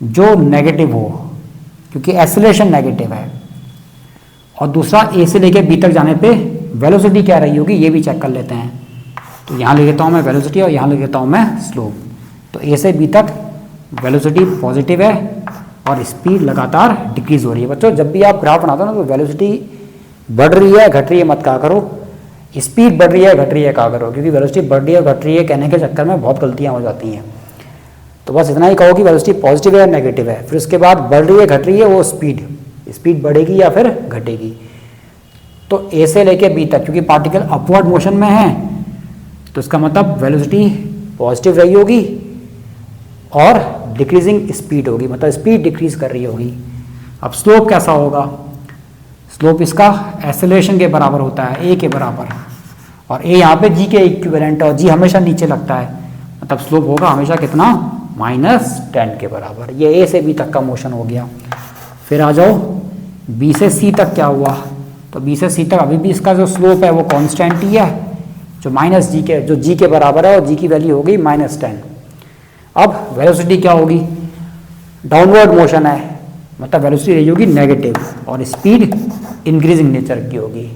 जो नेगेटिव हो, क्योंकि एक्सेलरेशन नेगेटिव है। और दूसरा A से लेके B तक जाने पे वेलोसिटी क्या रही होगी, ये भी चेक कर लेते हैं। तो यहाँ ले लेता हूँ मैं वेलोसिटी और यहाँ ले लेता हूँ मैं स्लोप। तो A से B तक वेलोसिटी पॉजिटिव है और स्पीड लगातार डिक्रीज हो रही है। बच्चों जब भी आप ग्राफ बनाते हो ना, तो वेलोसिटी बढ़ रही है घट रही है मत कहा करो, स्पीड बढ़ रही है घट रही है कहा करो, क्योंकि वेलोसिटी बढ़ रही है घट रही है कहने के चक्कर में बहुत गलतियाँ हो जाती हैं। तो बस इतना ही कहो कि वेलोसिटी पॉजिटिव है या नेगेटिव है, फिर उसके बाद बढ़ रही है घट रही है, वो स्पीड बढ़ेगी या फिर घटेगी। तो A से लेके B तक, क्योंकि पार्टिकल अपवर्ड मोशन में है, तो इसका मतलब वेलोसिटी पॉजिटिव रही होगी और डिक्रीजिंग स्पीड होगी, मतलब स्पीड डिक्रीज कर रही होगी। अब स्लोप कैसा होगा, स्लोप इसका एक्सेलरेशन के बराबर होता है, A के बराबर, और A यहाँ पे G के इक्विवेलेंट है और G हमेशा नीचे लगता है, मतलब स्लोप होगा हमेशा कितना, -10 के बराबर। ये A से B तक का मोशन हो गया। फिर आ जाओ B से C तक क्या हुआ, तो B से C तक अभी भी इसका जो स्लोप है वो कांस्टेंट ही है, जो G के बराबर है, और G की वैल्यू हो गई -10। अब वेलोसिटी क्या होगी, डाउनवर्ड मोशन है, मतलब वेलोसिटी रही होगी नेगेटिव और स्पीड इंक्रीजिंग नेचर की होगी।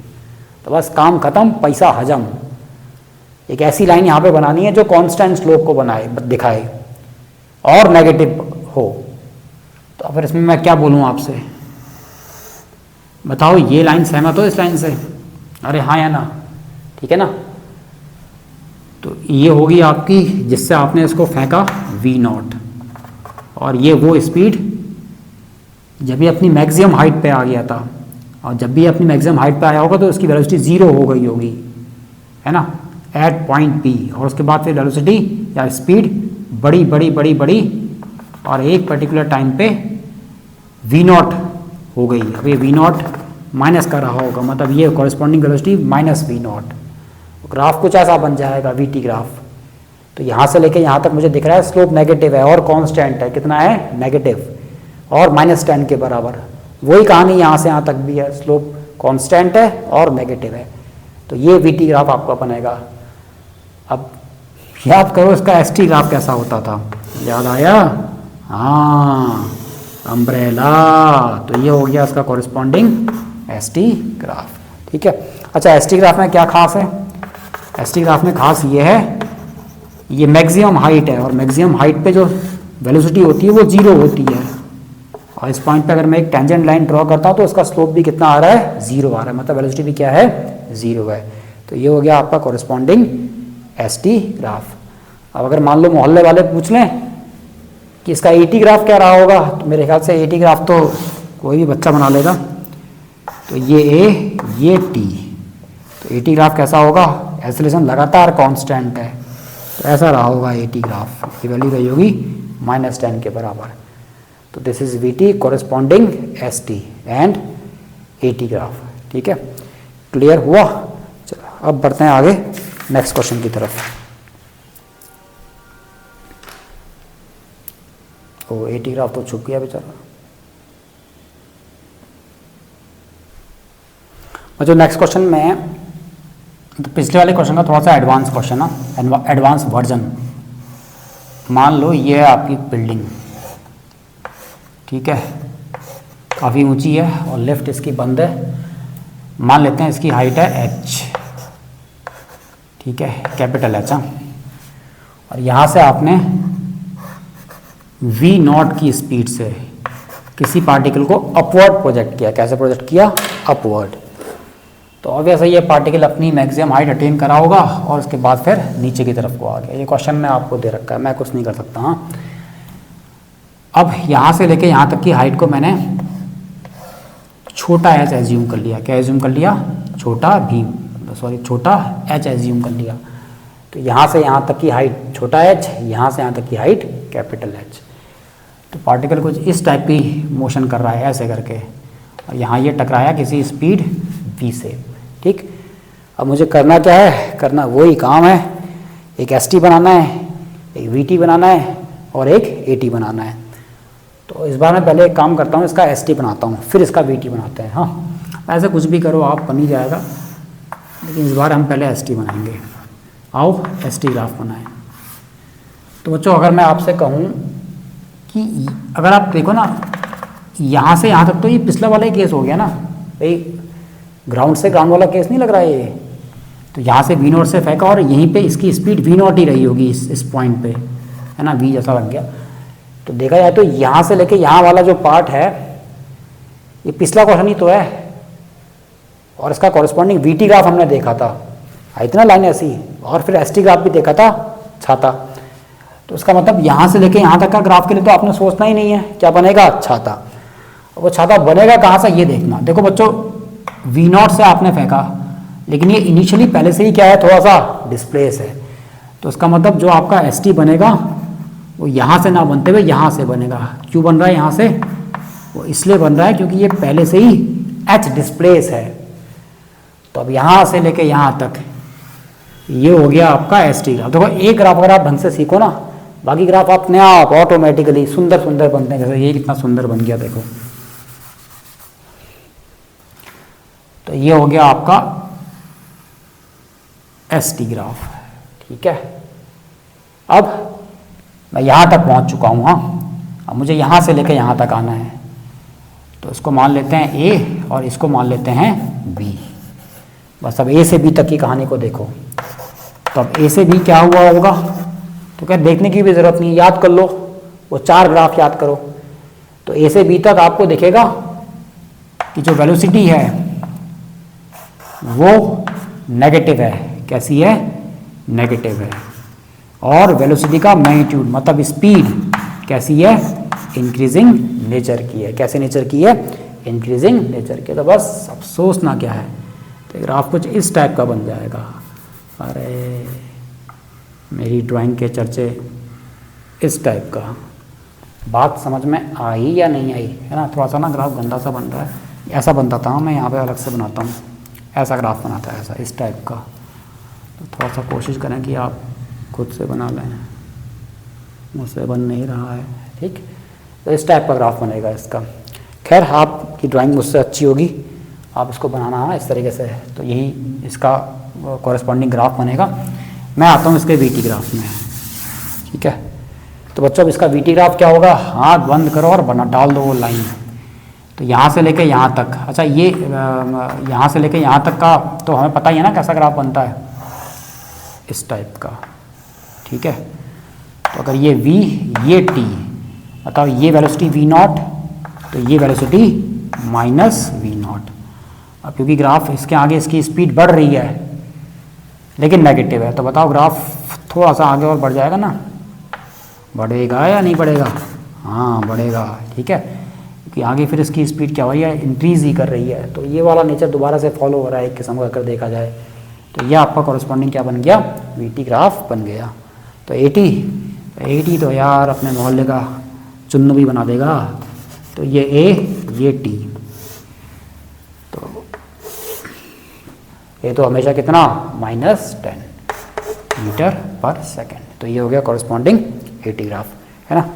तो बस काम खत्म, पैसा हजम। एक ऐसी लाइन यहाँ पे बनानी है जो कांस्टेंट स्लोप को दिखाए और नेगेटिव हो। तो फिर इसमें मैं क्या बोलूँ आपसे, बताओ ये लाइन सहमत हो इस लाइन से, अरे हाँ या ना, ठीक है ना। तो ये होगी आपकी जिससे आपने इसको फेंका v0, और ये वो स्पीड जब भी अपनी मैक्सिमम हाइट पे आ गया था, और जब भी अपनी मैक्सिमम हाइट पे आया होगा तो उसकी वेलोसिटी 0 हो गई होगी, है ना, एट पॉइंट P। और उसके बाद फिर वेलोसिटी या स्पीड बड़ी बड़ी बड़ी बड़ी और एक पर्टिकुलर टाइम पे v0 हो गई। अब ये v0 माइनस कर रहा होगा, मतलब ये कॉरेस्पॉन्डिंग वेलोसिटी -v0। ग्राफ कुछ ऐसा बन जाएगा VT ग्राफ। तो यहाँ से लेके यहाँ तक मुझे दिख रहा है स्लोप नेगेटिव है और कांस्टेंट है, कितना है, नेगेटिव और -10 के बराबर। वही कहानी यहाँ से यहाँ तक भी है, स्लोप कांस्टेंट है और नेगेटिव है। तो ये VT ग्राफ आपका बनेगा। अब याद करो इसका ST ग्राफ कैसा होता था, याद आया, हाँ अम्ब्रेला। तो ये हो गया इसका कॉरेस्पॉन्डिंग ST ग्राफ, ठीक है। अच्छा ST ग्राफ में क्या खास है, ST ग्राफ में खास ये है, ये मैक्सिमम हाइट है और मैक्सिमम हाइट पे जो वेलोसिटी होती है वो 0 होती है, और इस पॉइंट पे अगर मैं एक टेंजेंट लाइन ड्रॉ करता हूँ तो उसका स्लोप भी कितना आ रहा है, 0 आ रहा है, मतलब वेलोसिटी भी क्या है, 0 है। तो ये हो गया आपका कॉरेस्पॉन्डिंग ST ग्राफ। अब अगर मान लो मोहल्ले वाले पूछ लें कि इसका AT ग्राफ क्या रहा होगा, तो मेरे ख्याल से AT ग्राफ तो कोई भी बच्चा बना लेगा। तो ये A ये T, तो AT ग्राफ कैसा होगा, एक्सेलरेशन लगातार कांस्टेंट है, तो ऐसा रहा होगा AT ग्राफ, की वैल्यू रही होगी -10 के बराबर। तो this is VT corresponding ST and AT graph, ठीक है। क्लियर हुआ, चलो अब बढ़ते हैं आगे नेक्स्ट क्वेश्चन की तरफ। तो 80 ग्राफ तो छुप गया बेचारा। जो नेक्स्ट क्वेश्चन में, तो पिछले वाले क्वेश्चन का थोड़ा सा एडवांस क्वेश्चन है, एडवांस वर्जन। मान लो ये है आपकी बिल्डिंग, ठीक है, काफ़ी ऊंची है और लिफ्ट इसकी बंद है। मान लेते हैं इसकी हाइट है h, ठीक है, कैपिटल H। और यहाँ से आपने v0 की स्पीड से किसी पार्टिकल को अपवर्ड प्रोजेक्ट किया। कैसे प्रोजेक्ट किया? अपवर्ड। तो ऑब्वियसली ये पार्टिकल अपनी मैक्सिमम हाइट अटेन करा होगा और उसके बाद फिर नीचे की तरफ को आ गया। ये क्वेश्चन में आपको दे रखा है, मैं कुछ नहीं कर सकता। हाँ, अब यहाँ से लेके यहाँ तक की हाइट को मैंने छोटा h एज्यूम कर लिया। क्या एज्यूम कर लिया? छोटा h एज्यूम कर लिया। तो यहाँ से यहाँ तक की हाइट छोटा h, यहाँ से यहाँ तक की हाइट कैपिटल H। तो पार्टिकल कुछ इस टाइप की मोशन कर रहा है ऐसे करके, और यहाँ ये टकराया किसी स्पीड v से, ठीक। अब मुझे करना क्या है? करना वही काम है, एक st बनाना है, एक vt बनाना है और एक at बनाना है। तो इस बार मैं पहले एक काम करता हूँ, इसका st बनाता हूँ, फिर इसका vt बनाते हैं। हाँ, ऐसे कुछ भी करो आप, बन ही जाएगा, लेकिन इस बार हम पहले st बनाएंगे। आओ st ग्राफ बनाएं। तो बच्चों, अगर मैं आपसे कहूँ कि अगर आप देखो ना, यहाँ से यहाँ तक तो ये पिछला वाला ही केस हो गया ना भाई, ग्राउंड से ग्राउंड वाला केस नहीं लग रहा है ये। तो यहाँ से v0 से फेंका और यहीं पे इसकी स्पीड v0 ही रही होगी इस पॉइंट पे, है ना, v जैसा लग गया। तो देखा जाए तो यहाँ से लेके यहाँ वाला जो पार्ट है ये पिछला क्वेश्चन ही तो है, और इसका कॉरेस्पॉन्डिंग vt ग्राफ हमने देखा था, इतना लाइन ऐसी, और फिर st ग्राफ भी देखा था, छाता। तो इसका मतलब यहाँ से लेके यहाँ तक का ग्राफ के लिए तो आपने सोचना ही नहीं है, क्या बनेगा? छाता। वो छाता बनेगा कहाँ से ये देखना। देखो बच्चों, v0 से आपने फेंका, लेकिन ये इनिशियली पहले से ही क्या है, थोड़ा सा डिस्प्लेस है। तो इसका मतलब जो आपका st बनेगा वो यहाँ से ना बनते हुए यहाँ से बनेगा। क्यों बन रहा है यहाँ से? वो इसलिए बन रहा है क्योंकि ये पहले से ही h डिस्प्लेस है। तो अब यहाँ से लेके यहाँ तक ये हो गया आपका st ग्राफ। देखो, एक ग्राफ अगर आप ढंग से सीखो ना, बाकी ग्राफ अपने आप ऑटोमेटिकली सुंदर सुंदर बनते हैं। जैसे ये कितना सुंदर बन गया, देखो। तो ये हो गया आपका st ग्राफ, ठीक है। अब मैं यहाँ तक पहुँच चुका हूँ। हाँ, अब मुझे यहाँ से लेकर यहाँ तक आना है। तो इसको मान लेते हैं a और इसको मान लेते हैं b। बस अब a से b तक की कहानी को देखो। तो अब a से b क्या हुआ होगा? तो क्या देखने की भी ज़रूरत नहीं, याद कर लो, वो 4 ग्राफ याद करो। तो a से b तक आपको दिखेगा कि जो वेलोसिटी है वो नेगेटिव है। कैसी है? नेगेटिव है। और वेलोसिटी का मैग्नीट्यूड मतलब स्पीड कैसी है? इंक्रीजिंग नेचर की है। कैसे नेचर की है? इंक्रीजिंग नेचर की। तो बस अब सोचना क्या है, तो ग्राफ कुछ इस टाइप का बन जाएगा। अरे मेरी ड्राइंग के चर्चे इस टाइप का। बात समझ में आई या नहीं आई, है ना? थोड़ा सा ना ग्राफ गंदा सा बन रहा है, ऐसा बनता था, मैं यहाँ पे अलग से बनाता हूँ, ऐसा ग्राफ बनाता है, ऐसा इस टाइप का। तो थोड़ा सा कोशिश करें कि आप खुद से बना लें, मुझसे बन नहीं रहा है, ठीक। तो इस टाइप का ग्राफ बनेगा इसका। खैर, आपकी ड्राइंग मुझसे अच्छी होगी, आप इसको बनाना है इस तरीके से। तो यही इसका कॉरेस्पॉन्डिंग ग्राफ बनेगा। मैं आता हूँ इसके वीटी ग्राफ में, ठीक है। तो बच्चों, अब इसका वीटी ग्राफ क्या होगा? हाथ बंद करो और बना डाल दो वो लाइन। तो यहाँ से लेके यहाँ तक, अच्छा ये यहाँ से लेके यहाँ तक का तो हमें पता ही है ना कैसा ग्राफ बनता है, इस टाइप का, ठीक है। तो अगर ये v ये t, मतलब ये वेलोसिटी v0, तो ये वेलोसिटी माइनस v0। अब क्योंकि ग्राफ इसके आगे इसकी स्पीड बढ़ रही है लेकिन नेगेटिव है, तो बताओ ग्राफ थोड़ा सा आगे और बढ़ जाएगा ना, बढ़ेगा या नहीं बढ़ेगा? हाँ, बढ़ेगा, ठीक है। क्योंकि आगे फिर इसकी स्पीड क्या हो रही है? इंक्रीज ही कर रही है। तो ये वाला नेचर दोबारा से फॉलो हो रहा है एक किस्म का अगर देखा जाए। तो ये आपका कॉरेस्पॉन्डिंग क्या बन गया? वीटी ग्राफ बन गया। तो 80 तो यार अपने मोहल्ले का चुन्नू भी बना देगा। तो ये a ये t, तो ये तो हमेशा कितना? -10 मीटर पर सेकेंड। तो ये हो गया कॉरेस्पॉन्डिंग 80 ग्राफ, है ना।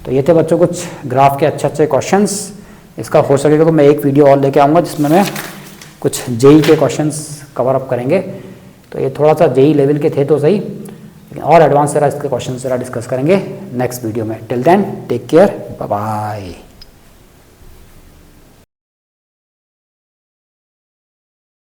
तो ये थे बच्चों कुछ ग्राफ के अच्छे क्वेश्चंस। इसका हो सकेगा तो मैं एक वीडियो और लेके आऊँगा जिसमें मैं कुछ जेई के क्वेश्चंस कवर अप करेंगे। तो ये थोड़ा सा जेई लेवल के थे तो सही, लेकिन और एडवांस जरा इसके क्वेश्चन जरा डिस्कस करेंगे नेक्स्ट वीडियो में। Till then take care, bye bye.